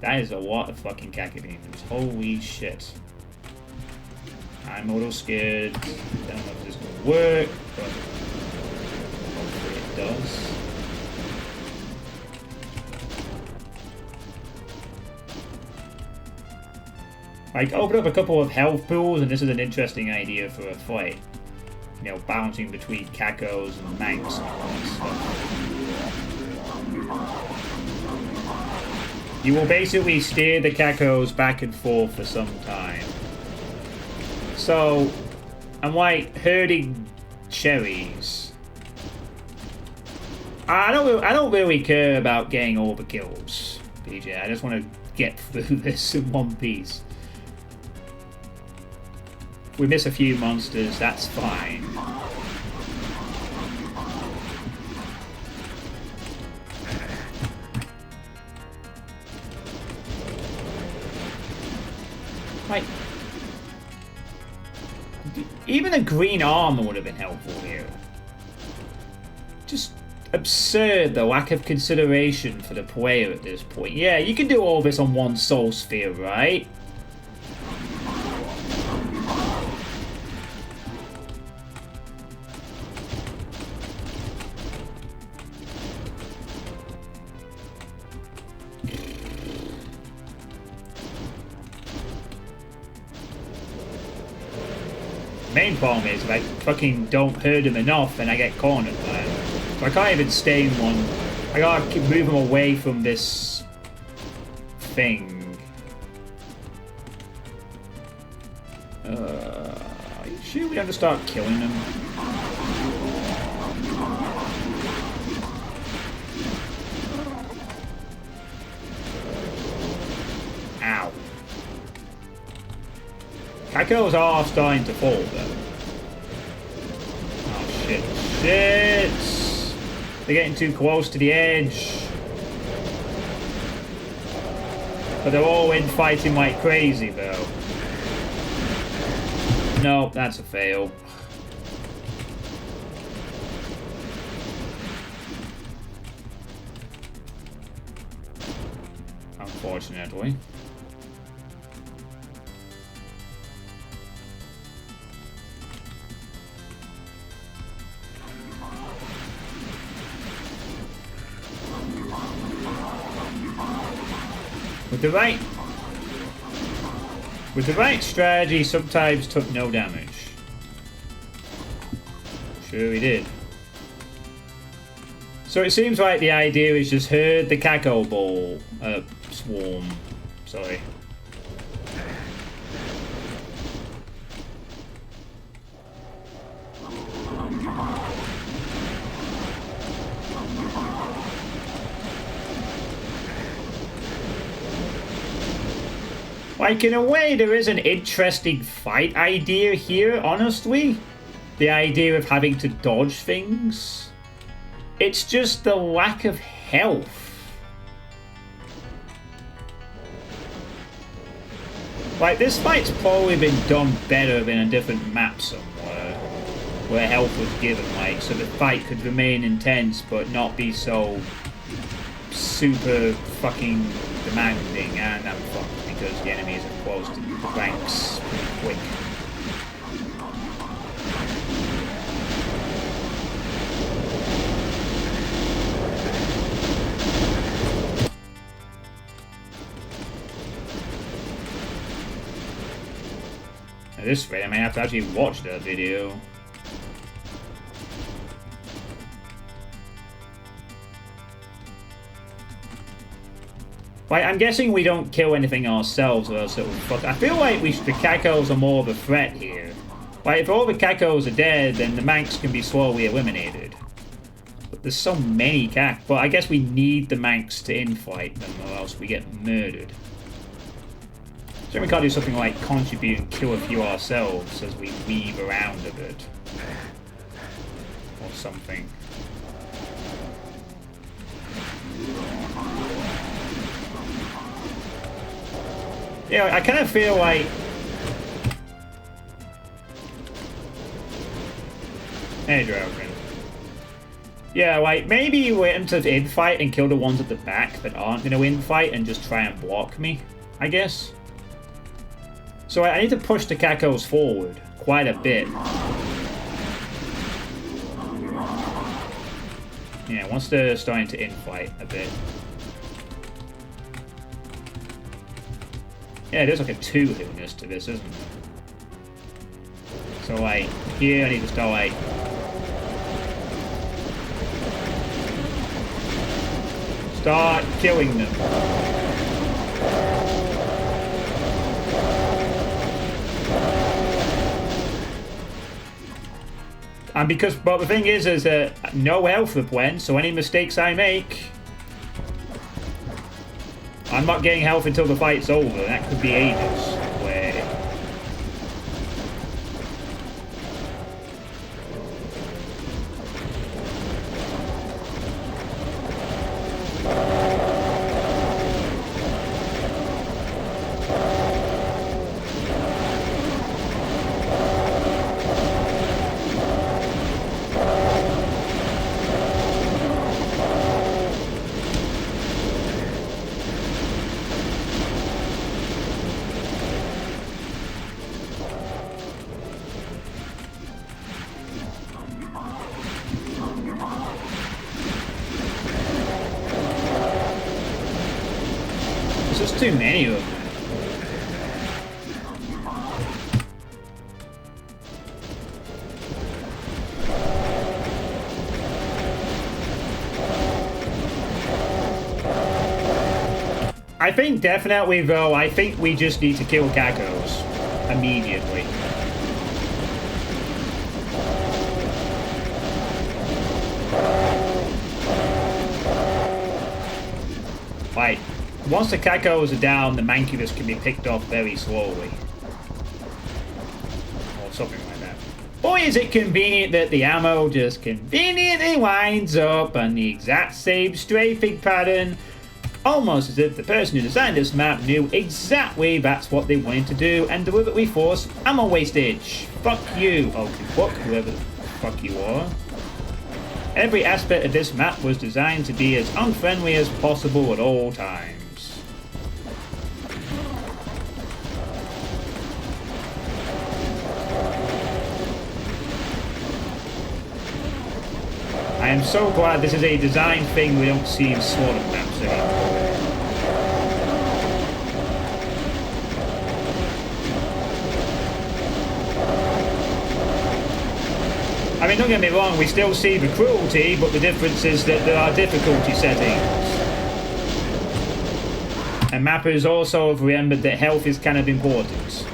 That is a lot of fucking Cacodemons. Holy shit. I'm a little scared. I don't know if this is going to work, but hopefully it does. Like, open up a couple of health pools, and this is an interesting idea for a fight. You know, bouncing between Cacos and Manx and all that stuff. You will basically steer the Cacos back and forth for some time. So, I'm like herding cherries. I don't really care about getting all the kills, PJ. I just want to get through this in one piece. If we miss a few monsters, that's fine. Like, even a green armor would have been helpful here. Just absurd, the lack of consideration for the player at this point. Yeah, you can do all this on one soul sphere, right? main problem is if I fucking don't herd them enough and I get cornered by them. So I can't even stay in one. I gotta keep moving them away from this thing. Are you sure we have to start killing them? Ow. Cacos are starting to fall though. Oh shit. Shit! They're getting too close to the edge. But they're all infighting like crazy though. No, that's a fail. Unfortunately. With the right strategy, sometimes took no damage. Sure we did. So it seems like the idea is just herd the Caco ball, swarm. Sorry. Like, in a way, there is an interesting fight idea here, honestly. The idea of having to dodge things. It's just the lack of health. Like, this fight's probably been done better in a different map somewhere. Where health was given, like, so the fight could remain intense, but not be so super fucking demanding, and I'm fucked. Because the enemies are close to the ranks pretty quick. At this rate, I may have to actually watch that video. Like, I'm guessing we don't kill anything ourselves or else it will fuck. I feel like the Cacos are more of a threat here. Like, if all the Cacos are dead, then the Manx can be slowly eliminated. But there's so many Cac. But I guess we need the Manx to infight them or else we get murdered. So we can't do something like contribute and kill a few ourselves as we weave around a bit. Or something. Yeah, I kind of feel like... Hey, Dragon. Yeah, like, maybe wait until the infight and kill the ones at the back that aren't going to infight and just try and block me, I guess. So I need to push the Cacos forward quite a bit. Yeah, once they're starting to infight a bit. Yeah, there's like a 2-hitness to this, isn't there? So, like, here I need to start, like... Start killing them. And because, but the thing is no health with Gwen, so any mistakes I make... I'm not getting health until the fight's over, that could be ages. Where... There's too many of them. I think definitely, though, I think we just need to kill Cacos immediately. Like, once the Cacos are down, the Mancubus can be picked off very slowly. Or something like that. Boy, is it convenient that the ammo just conveniently winds up on the exact same strafing pattern. Almost as if the person who designed this map knew exactly that's what they wanted to do and deliberately forced ammo wastage. Fuck you, Okuplok, whoever the fuck you are. Every aspect of this map was designed to be as unfriendly as possible at all times. I am so glad this is a design thing we don't see in slaughter maps anymore. I mean, don't get me wrong, we still see the cruelty, but the difference is that there are difficulty settings. And mappers also have remembered that health is kind of important.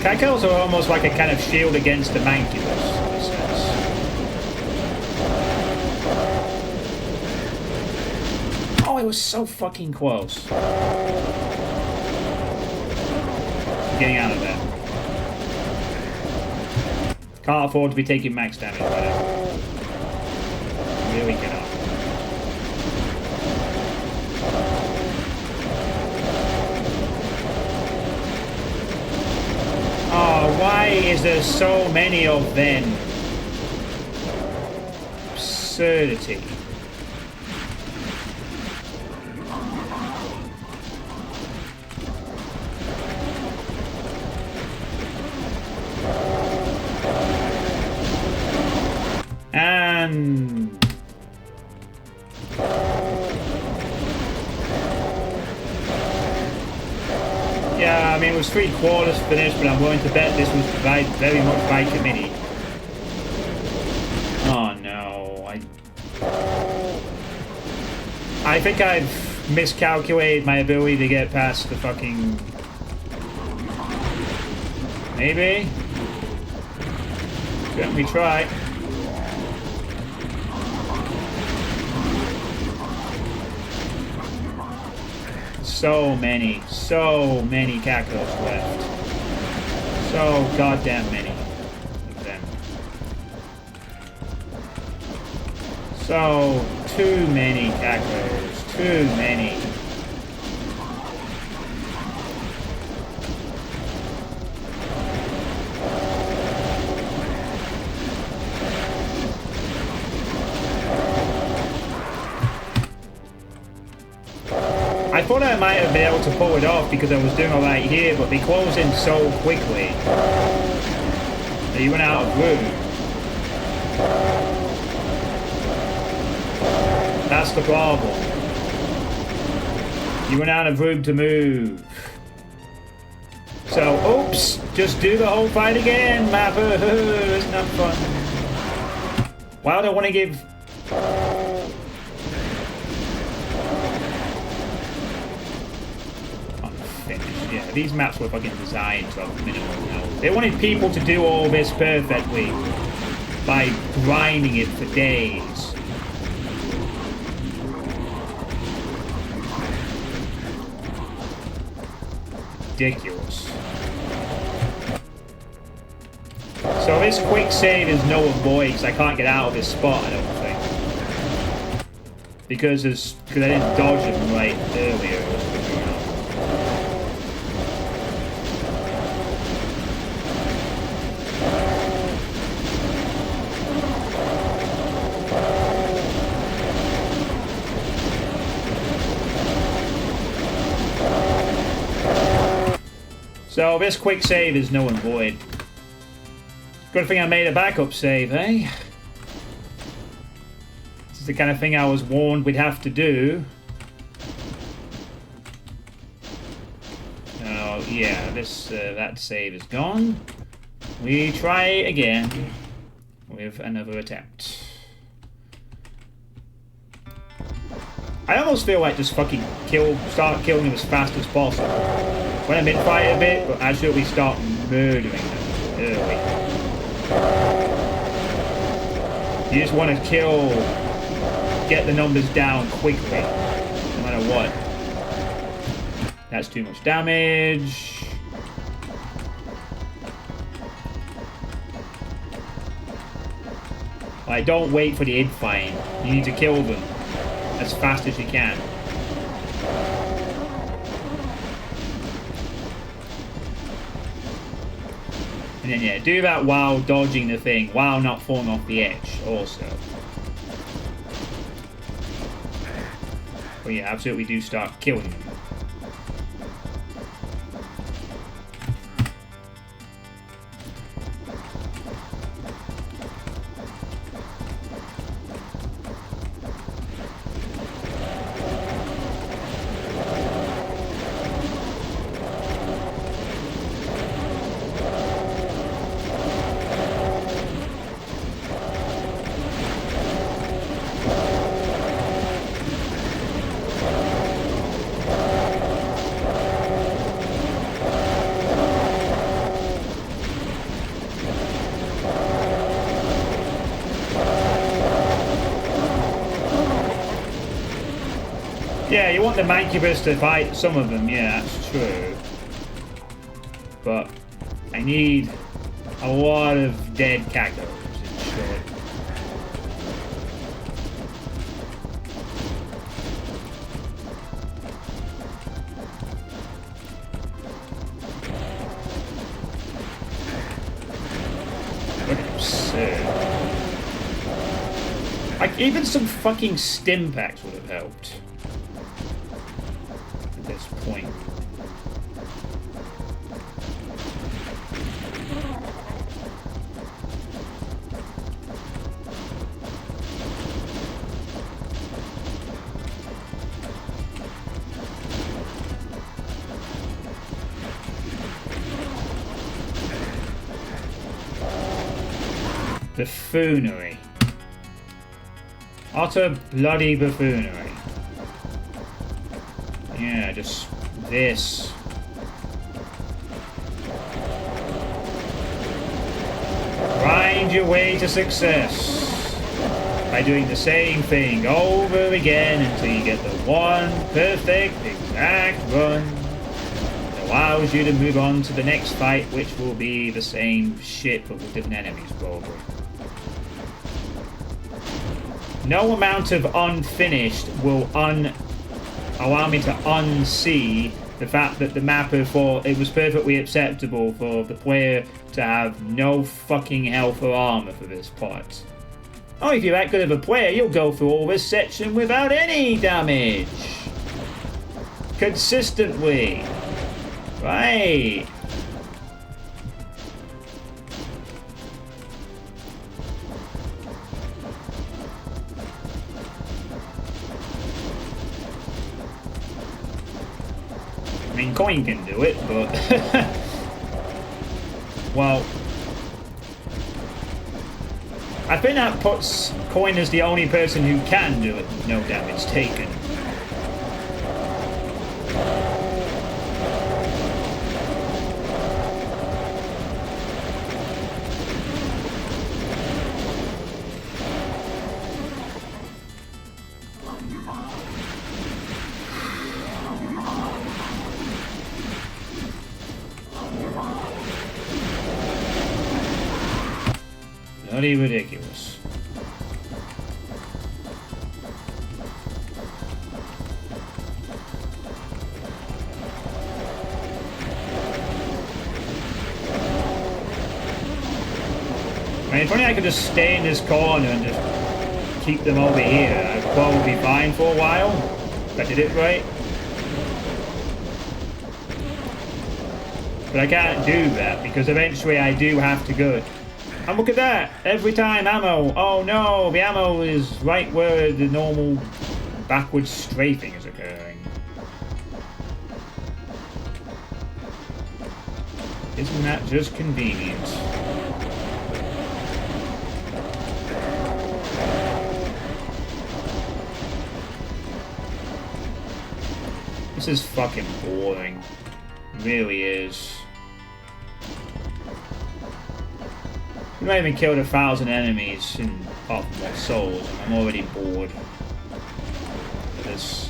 Cacos are almost like a kind of shield against the Mancubus, in a sense. Oh, it was so fucking close. Getting out of there. Can't afford to be taking max damage right now. Really cannot. Oh, why is there so many of them? Absurdity. And... yeah, I mean, it was 3/4 finished, but I'm willing to bet this was very much by committee. Oh no, I think I've miscalculated my ability to get past the fucking... maybe? Let me try. So many Cacos left. So goddamn many of them. So too many Cacos. Too many. I thought I might have been able to pull it off because I was doing alright here, but they closed in so quickly that you went out of room. That's the problem. You went out of room to move. So, oops, just do the whole fight again, mapper. Isn't that fun? Why would I want to give... yeah, these maps were fucking designed to have minimal health. They wanted people to do all this perfectly by grinding it for days. Ridiculous. So So this quick save is null and void because I can't get out of this spot, I don't think. Because I didn't dodge him right earlier. So this quick save is null and void. Good thing I made a backup save, eh? This is the kind of thing I was warned we'd have to do. Oh yeah, that save is gone. We try again with another attempt. I almost feel like just fucking start killing them as fast as possible. When I'm in fight a bit, but actually start murdering them early. You just want to get the numbers down quickly, no matter what. That's too much damage. Like, don't wait for the infighting. You need to kill them as fast as you can. And then, yeah, do that while dodging the thing, while not falling off the edge, also. But yeah, absolutely do start killing them. Yeah, you want the Mancubus to fight some of them, yeah, that's true. But I need a lot of dead cacos, in short. What absurd. Like, even some fucking stim packs would have helped. This point. Buffoonery. Utter bloody buffoonery. Yeah, just this. Grind your way to success by doing the same thing over again until you get the one perfect exact run that allows you to move on to the next fight, which will be the same shit but with different enemies, probably. No amount of unfinished will allow me to unsee the fact that the mapper thought it was perfectly acceptable for the player to have no fucking health or armor for this part. Oh, if you're that good of a player, you'll go through all this section without any damage. Consistently. Right. I mean, Coin can do it, but... well... I think that puts Coin as the only person who can do it with no damage taken. Bloody ridiculous. I mean, if only I could just stay in this corner and just keep them over here, I'd probably be fine for a while. If I did it right. But I can't do that because eventually I do have to go. And look at that! Every time ammo! Oh no! The ammo is right where the normal backwards strafing is occurring. Isn't that just convenient? This is fucking boring. It really is. We might even killed 1,000 enemies in half more souls, and I'm already bored of this.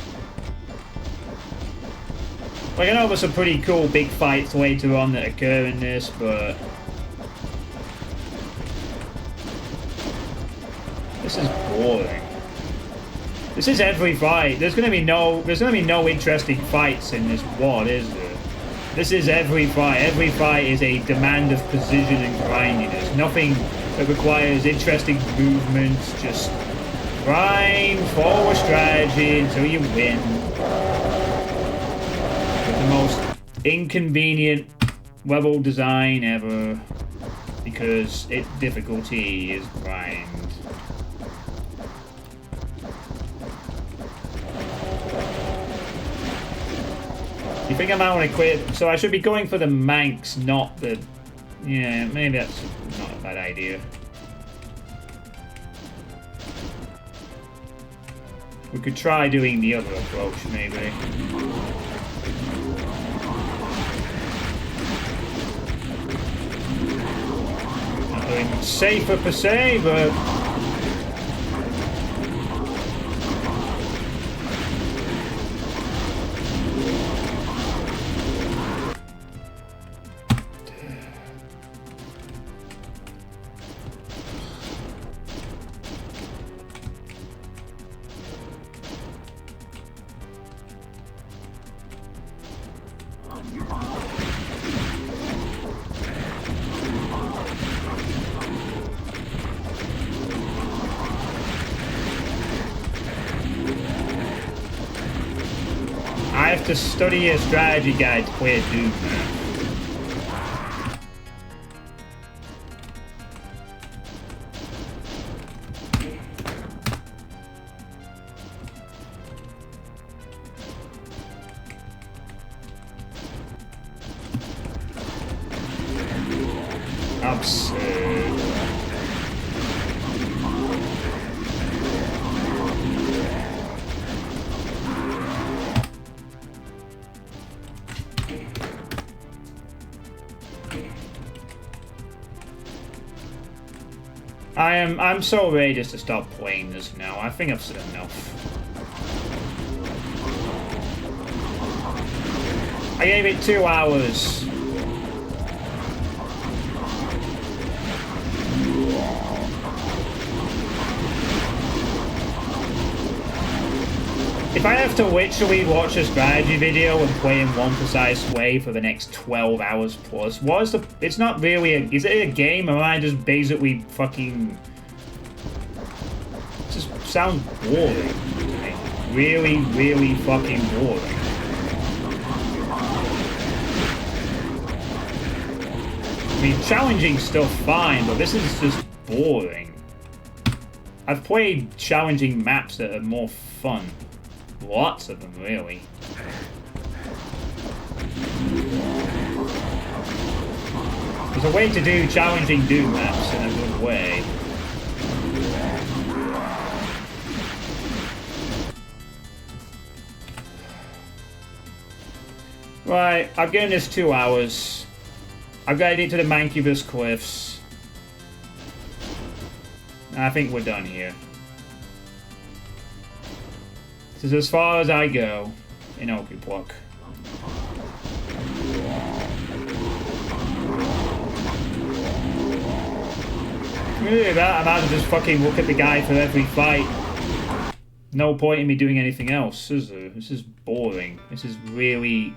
Like, I know there's some pretty cool big fights later on that occur in this, but this is boring. This is every fight. There's gonna be no interesting fights in this WOD, is there? This is every fight. Every fight is a demand of precision and grindiness. Nothing that requires interesting movements. Just grind, follow a strategy until you win. With the most inconvenient level design ever, because its difficulty is grind. You think I might want to quit? So I should be going for the Manx, not the... Yeah, maybe that's not a bad idea. We could try doing the other approach, maybe. Not doing much safer per se, but... I have to study a strategy guide to play a Doom now. Absurd. I'm so ready just to stop playing this now. I think I've said enough. I gave it 2 hours. If I have to literally watch a strategy video and play in one precise way for the next 12 hours plus, what is the... It's not really a... Is it a game, or am I just basically fucking... It just sounds boring. Like, really, really fucking boring. I mean, challenging stuff fine, but this is just boring. I've played challenging maps that are more fun. Lots of them, really. There's a way to do challenging Doom maps in a good way. Right, I've given this 2 hours. I've guided it to the Mancubus Cliffs. I think we're done here. This is as far as I go in Okuplok. gonna do that, I might as well just fucking look at the guy for every fight. No point in me doing anything else, is there? This is boring. This is really...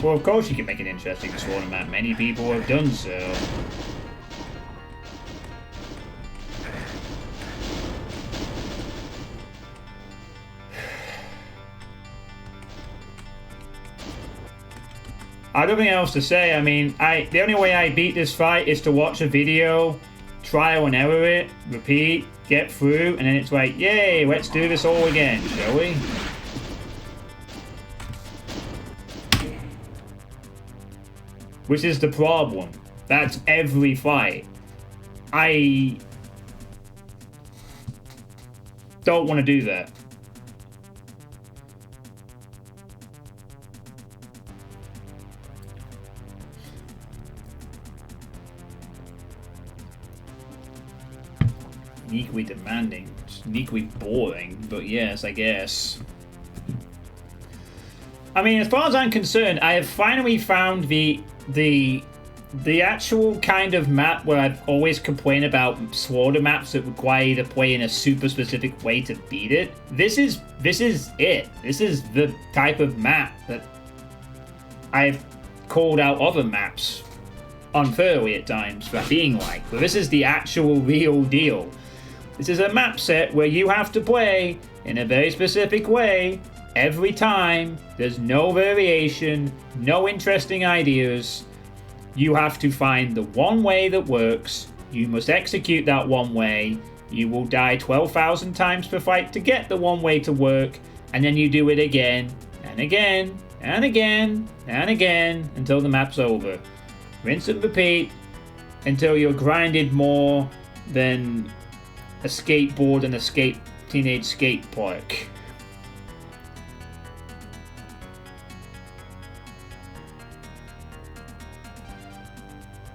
Well, of course you can make it interesting to Sword map. Many people have done so. I don't have anything else to say. I mean, the only way I beat this fight is to watch a video, trial and error it, repeat, get through, and then it's like, yay, let's do this all again, shall we? Which is the problem. That's every fight. I don't want to do that. Uniquely demanding, uniquely boring, but yes, I guess. I mean, as far as I'm concerned, I have finally found the actual kind of map where I've always complained about slaughter maps that require you to play in a super specific way to beat it. This is it. This is the type of map that I've called out other maps unfairly at times for being like. But this is the actual real deal. This is a map set where you have to play in a very specific way every time. There's no variation, no interesting ideas. You have to find the one way that works. You must execute that one way. You will die 12,000 times per fight to get the one way to work, and then you do it again and again and again and again until the map's over. Rinse and repeat until you're grinded more than a skateboard and a teenage skate park.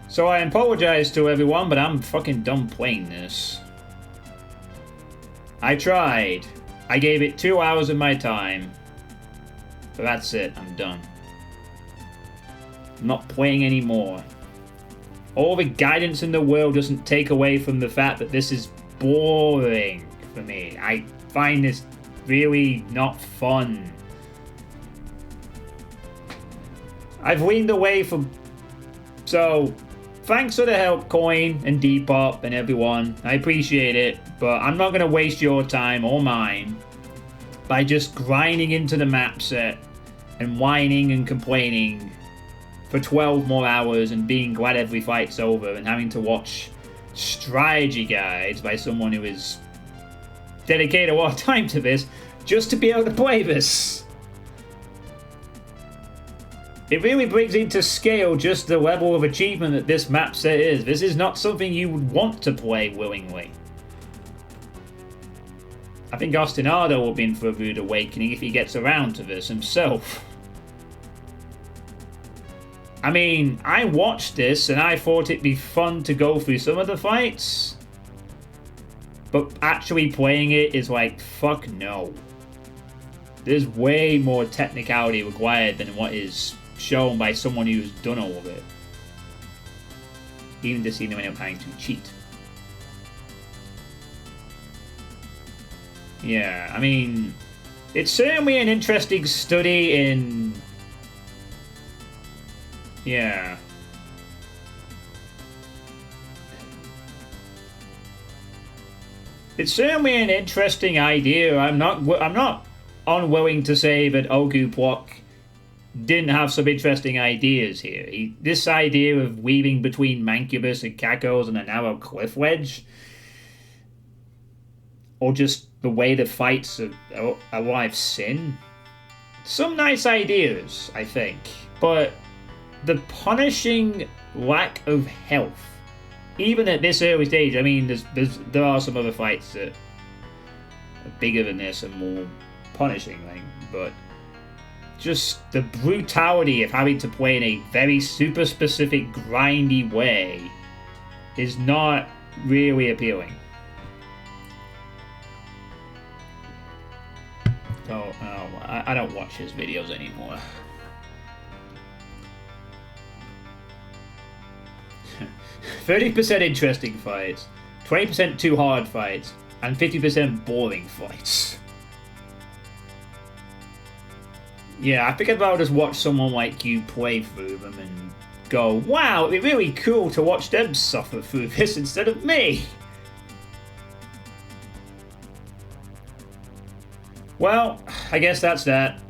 So I apologize to everyone, but I'm fucking done playing this. I tried. I gave it 2 hours of my time. But that's it, I'm done. I'm not playing anymore. All the guidance in the world doesn't take away from the fact that this is boring for me. I find this really not fun. I've leaned away from... So, thanks for the help, Coin and Depop and everyone. I appreciate it, but I'm not going to waste your time or mine by just grinding into the map set and whining and complaining for 12 more hours and being glad every fight's over and having to watch strategy guides by someone who is dedicated a lot of time to this just to be able to play this. It really brings into scale just the level of achievement that this map set is. This is not something you would want to play willingly. I think Ostinado will be in for a rude awakening if he gets around to this himself. I mean, I watched this and I thought it'd be fun to go through some of the fights. But actually playing it is like, fuck no. There's way more technicality required than what is shown by someone who's done all of it. Even to see them end up having to cheat. Yeah, I mean, it's certainly an interesting study in... Yeah. It's certainly an interesting idea. I'm not unwilling to say that Okuplok didn't have some interesting ideas here. This idea of weaving between Mancubus and Cacos on a narrow cliff wedge, or just the way the fights are alive sin. Some nice ideas, I think, but the punishing lack of health, even at this early stage. I mean, there are some other fights that bigger than this and more punishing, like, but just the brutality of having to play in a very super specific grindy way is not really appealing. So I don't watch his videos anymore. 30% interesting fights, 20% too hard fights, and 50% boring fights. Yeah, I think I'll just watch someone like you play through them and go, wow, it'd be really cool to watch them suffer through this instead of me. Well, I guess that's that.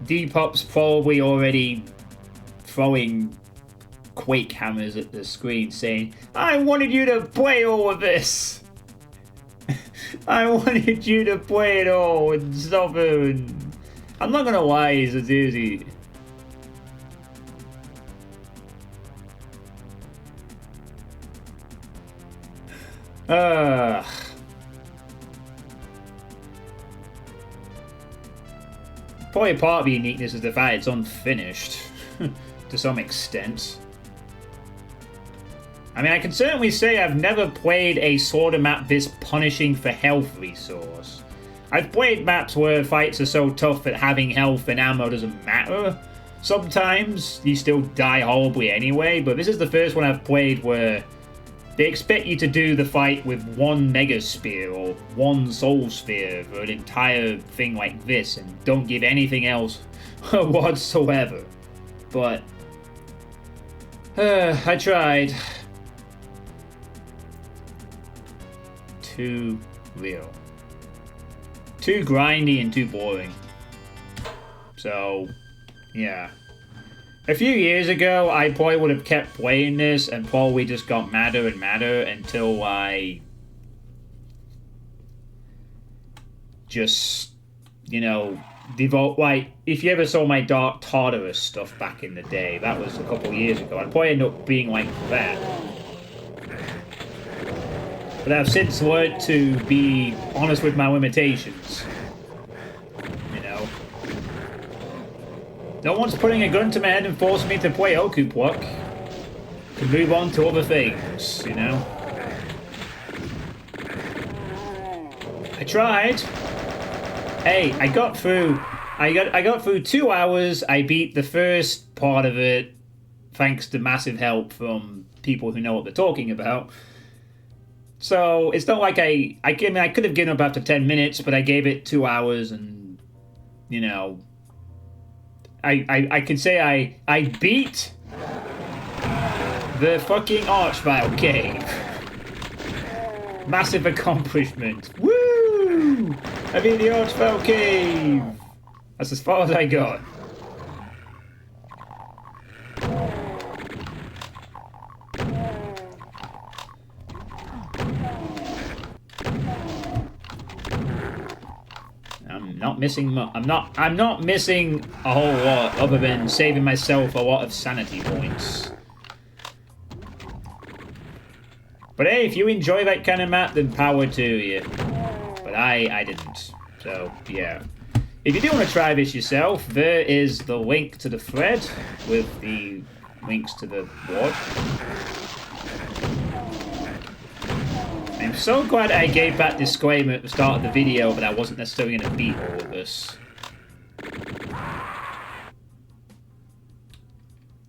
Depop's probably already throwing Quake hammers at the screen saying, I wanted you to play all of this. I wanted you to play it all and suffer. And I'm not gonna lie, it's a doozy. Probably part of the uniqueness is the fact it's unfinished to some extent. I mean, I can certainly say I've never played a slaughter map this punishing for health resource. I've played maps where fights are so tough that having health and ammo doesn't matter. Sometimes you still die horribly anyway, but this is the first one I've played where they expect you to do the fight with one Mega Spear or one Soul Sphere for an entire thing like this and don't give anything else whatsoever. But I tried. Too real. Too grindy and too boring. So, yeah. A few years ago, I probably would have kept playing this and probably just got madder and madder until I just, you know, devote. Like, if you ever saw my Dark Tartarus stuff back in the day, that was a couple years ago. I'd probably end up being like that. But I've since learned to be honest with my limitations. You know? No one's putting a gun to my head and forcing me to play Okuplok. To move on to other things, you know? I tried. Hey, I got through 2 hours. I beat the first part of it thanks to massive help from people who know what they're talking about. So it's not like I could have given up after 10 minutes, but I gave it 2 hours, and you know, I can say I beat the fucking Archvile Cave. Massive accomplishment. Woo! I beat the Archvile Cave. That's as far as I got. I'm not missing a whole lot other than saving myself a lot of sanity points. But hey, if you enjoy that kind of map, then power to you. But I didn't. So, yeah. If you do want to try this yourself, there is the link to the thread with the links to the WAD. I'm so glad I gave that disclaimer at the start of the video that I wasn't necessarily going to beat all of this.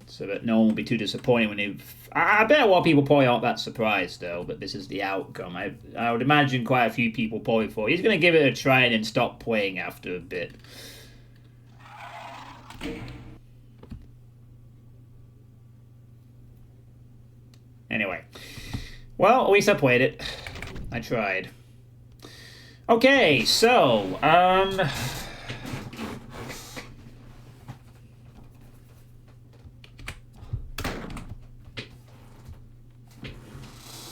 So that no one will be too disappointed when they... I bet a lot of people probably aren't that surprised, though, that this is the outcome. I would imagine quite a few people probably thought he's going to give it a try and then stop playing after a bit. Anyway. Well, at least I played it. I tried. Okay, so,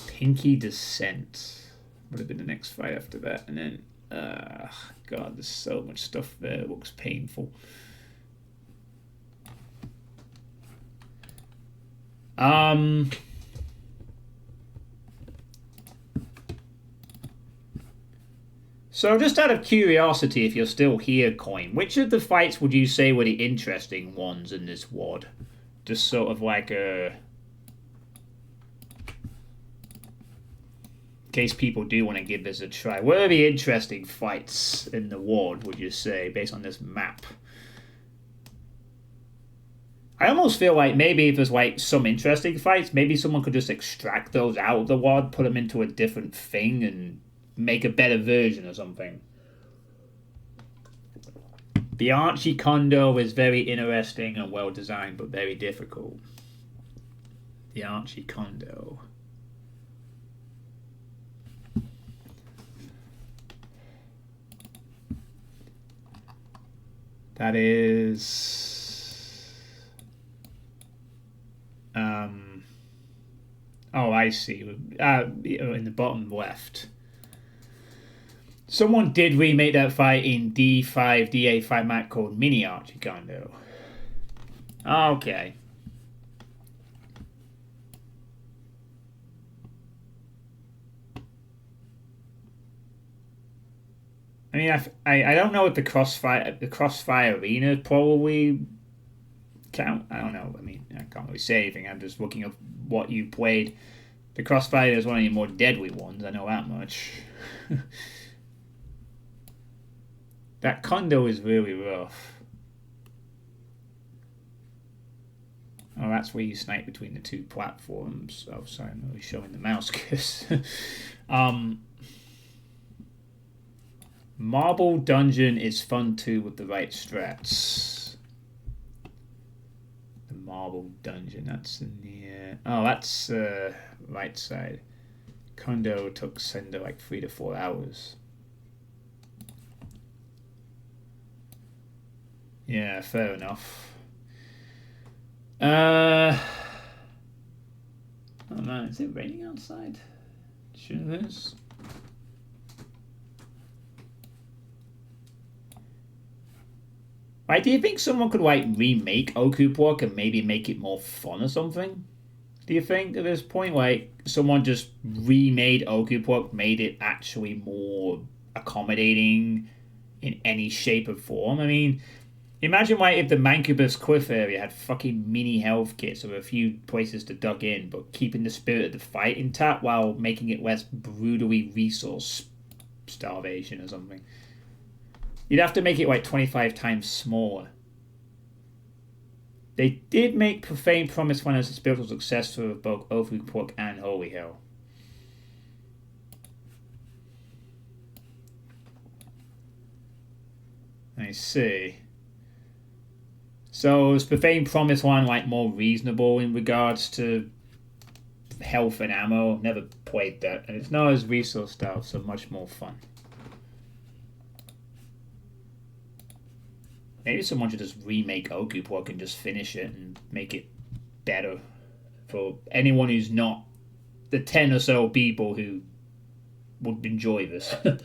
Pinky Descent would have been the next fight after that, and then, God, there's so much stuff there. It looks painful. So just out of curiosity, if you're still here, Coin, which of the fights would you say were the interesting ones in this WOD? Just sort of like a... in case people do want to give this a try. What are the interesting fights in the WOD, would you say, based on this map? I almost feel like maybe if there's like some interesting fights, maybe someone could just extract those out of the WOD, put them into a different thing, and make a better version or something. The Archie Kondo is very interesting and well designed, but very difficult. The Archie Kondo. That is... oh, I see. In the bottom left. Someone did remake that fight in D5, DA5 map called Mini Archie Kondo. Okay. I mean, I don't know if the Crossfire Arena probably count. I don't know. I mean, I can't really say anything. I'm just looking up what you played. The Crossfire is one of the more deadly ones. I know that much. That Kondo is really rough. Oh, that's where you snipe between the two platforms. Oh, sorry, I'm really showing the mouse kiss. Marble Dungeon is fun too with the right strats. The Marble Dungeon, that's in the... oh, that's right side. Kondo took Sender like 3 to 4 hours. Yeah, fair enough. Oh man, is it raining outside? Sure it is. Right, do you think someone could like remake Okuplok and maybe make it more fun or something? Do you think at this point, like someone just remade Okuplok, made it actually more accommodating in any shape or form? I mean, imagine like if the Mancubus Cliff area had fucking mini health kits or a few places to duck in, but keeping the spirit of the fight intact while making it less brutally resource starvation or something. You'd have to make it like 25 times smaller. They did make Profane Promise one as a spiritual success for both Okuplok and Holy Hell. I see. So is Profane Promise one like more reasonable in regards to health and ammo? Never played that, and it's not as resource style, so much more fun. Maybe someone should just remake Okuplok and just finish it and make it better for anyone who's not the 10 or so people who would enjoy this. I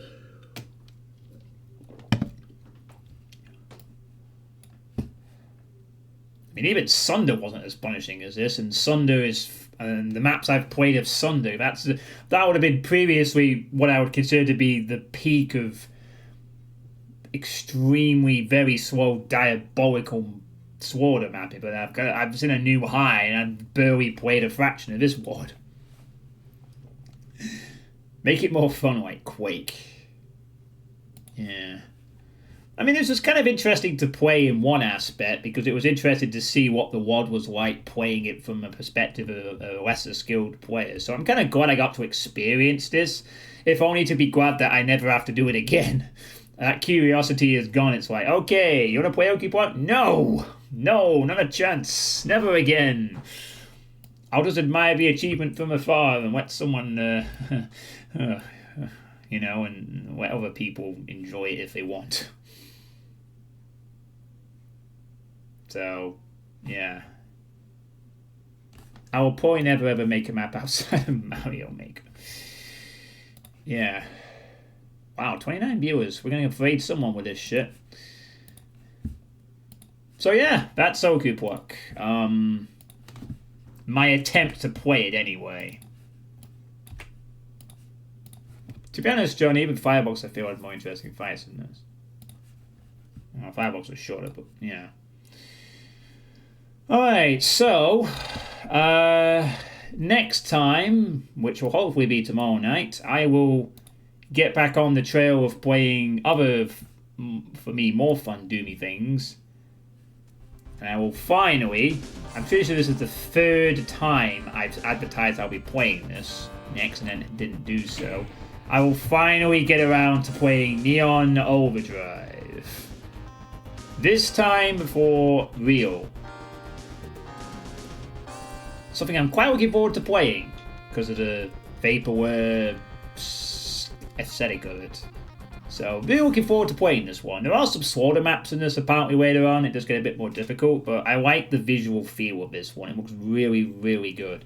mean, even Sunder wasn't as punishing as this, and Sunder is, and the maps I've played of Sunder, that would have been previously what I would consider to be the peak of extremely very slow diabolical slaughter mapping, but I've seen a new high and I've barely played a fraction of this WOD. Make it more fun like Quake. Yeah. I mean, this was kind of interesting to play in one aspect because it was interesting to see what the WOD was like playing it from a perspective of a lesser skilled player. So I'm kind of glad I got to experience this, if only to be glad that I never have to do it again. That curiosity is gone. It's like, okay, you want to play Okuplok? No! No, not a chance. Never again. I'll just admire the achievement from afar and let someone, you know, and let other people enjoy it if they want. So, yeah. I will probably never ever make a map outside of Mario Maker. Yeah. Wow, 29 viewers. We're going to evade someone with this shit. So yeah, that's Okuplok. My attempt to play it anyway. To be honest, John, even Firebox I feel had more interesting fights than this. Well, Firebox was shorter, but yeah. Alright, so next time, which will hopefully be tomorrow night, I will get back on the trail of playing other, for me, more fun doomy things. And I will finally, I'm pretty sure this is the third time I've advertised I'll be playing this. Next, and then it didn't do so. I will finally get around to playing Neon Overdrive. This time for real. Something I'm quite looking forward to playing because of the vaporware aesthetic of it. So, really looking forward to playing this one. There are some slaughter maps in this apparently later on. It does get a bit more difficult, but I like the visual feel of this one. It looks really, really good.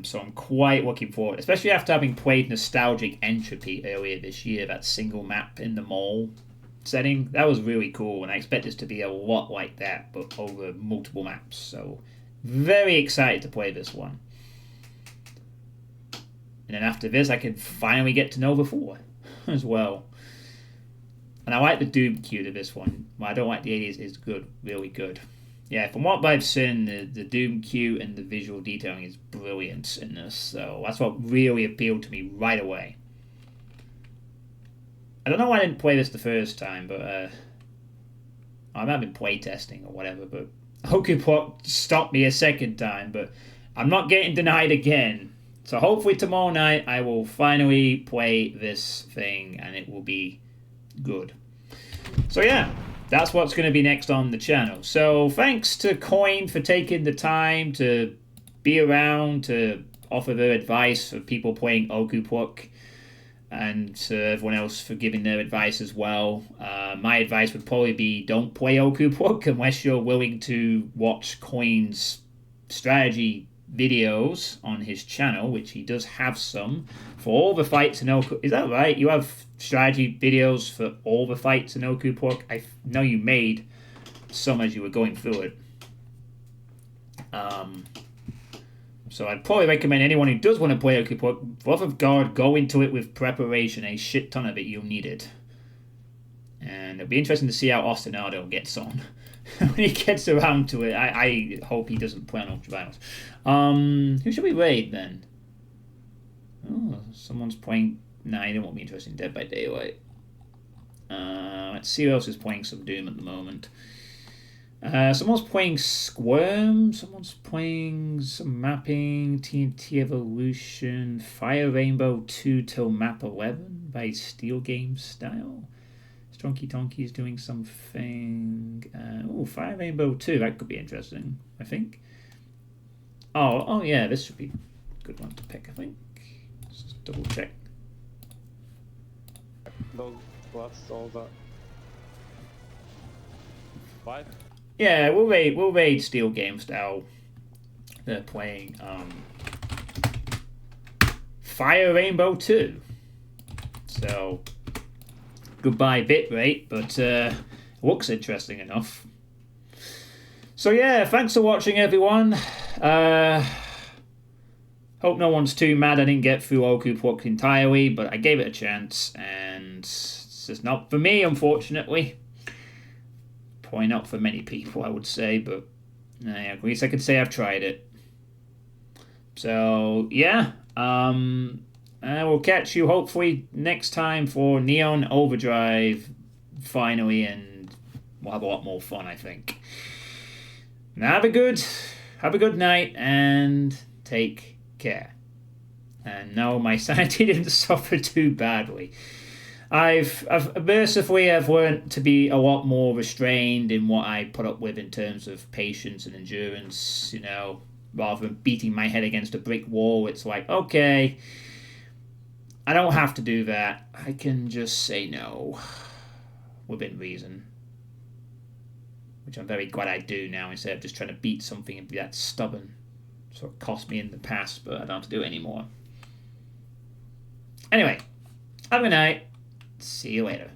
So I'm quite looking forward, especially after having played Nostalgic Entropy earlier this year, that single map in the mall setting. That was really cool, and I expect this to be a lot like that, but over multiple maps. So, very excited to play this one. And then after this, I can finally get to Nova 4 as well. And I like the Doom queue to this one. Well, I don't like the 80s. It's good, really good. Yeah, from what I've seen, the Doom queue and the visual detailing is brilliant in this. So that's what really appealed to me right away. I don't know why I didn't play this the first time, but I might have been playtesting or whatever, but Okuplok stopped me a second time, but I'm not getting denied again. So hopefully tomorrow night I will finally play this thing and it will be good. So yeah, that's what's going to be next on the channel. So thanks to Coin for taking the time to be around to offer their advice for people playing Okuplok, and to everyone else for giving their advice as well. My advice would probably be don't play Okuplok unless you're willing to watch Coin's strategy videos on his channel, which he does have some for all the fights in Okuplok. Is that right? You have strategy videos for all the fights in Okuplok? I know you made some as you were going through it. So I'd probably recommend anyone who does want to play Okuplok, for love of God, go into it with preparation. A shit ton of it you'll need it. And it'll be interesting to see how Ostinado gets on when he gets around to it. I hope he doesn't play on Ultraviolence. Who should we raid then? Oh, someone's playing... Nah, he didn't want me interested in Dead by Daylight. Let's see who else is playing some Doom at the moment. Someone's playing Squirm, someone's playing some mapping, TNT Evolution, Fire Rainbow 2 till map 11 by Steel Game Style. Stronky Tonky is doing something. Fire Rainbow 2, that could be interesting, I think. Oh yeah, this should be a good one to pick, I think. Let's just double check. Those blasts, all that. 5? Yeah, we'll raid Steel Game Style. They're playing Fire Rainbow 2. So goodbye bitrate, but looks interesting enough. So yeah, thanks for watching everyone. Hope no one's too mad I didn't get through Okuplok entirely, but I gave it a chance and it's just not for me, unfortunately. Probably not for many people, I would say, but at least I could say I've tried it. So, yeah. I will catch you hopefully next time for Neon Overdrive, finally, and we'll have a lot more fun, I think. Now have a good night, and take care. And no, my sanity didn't suffer too badly. I've mercifully I've learned to be a lot more restrained in what I put up with in terms of patience and endurance, you know, rather than beating my head against a brick wall. It's like, okay, I don't have to do that. I can just say no within reason, which I'm very glad I do now, instead of just trying to beat something and be that stubborn. So it cost me in the past, but I don't have to do it anymore. Anyway, have a good night. See you later.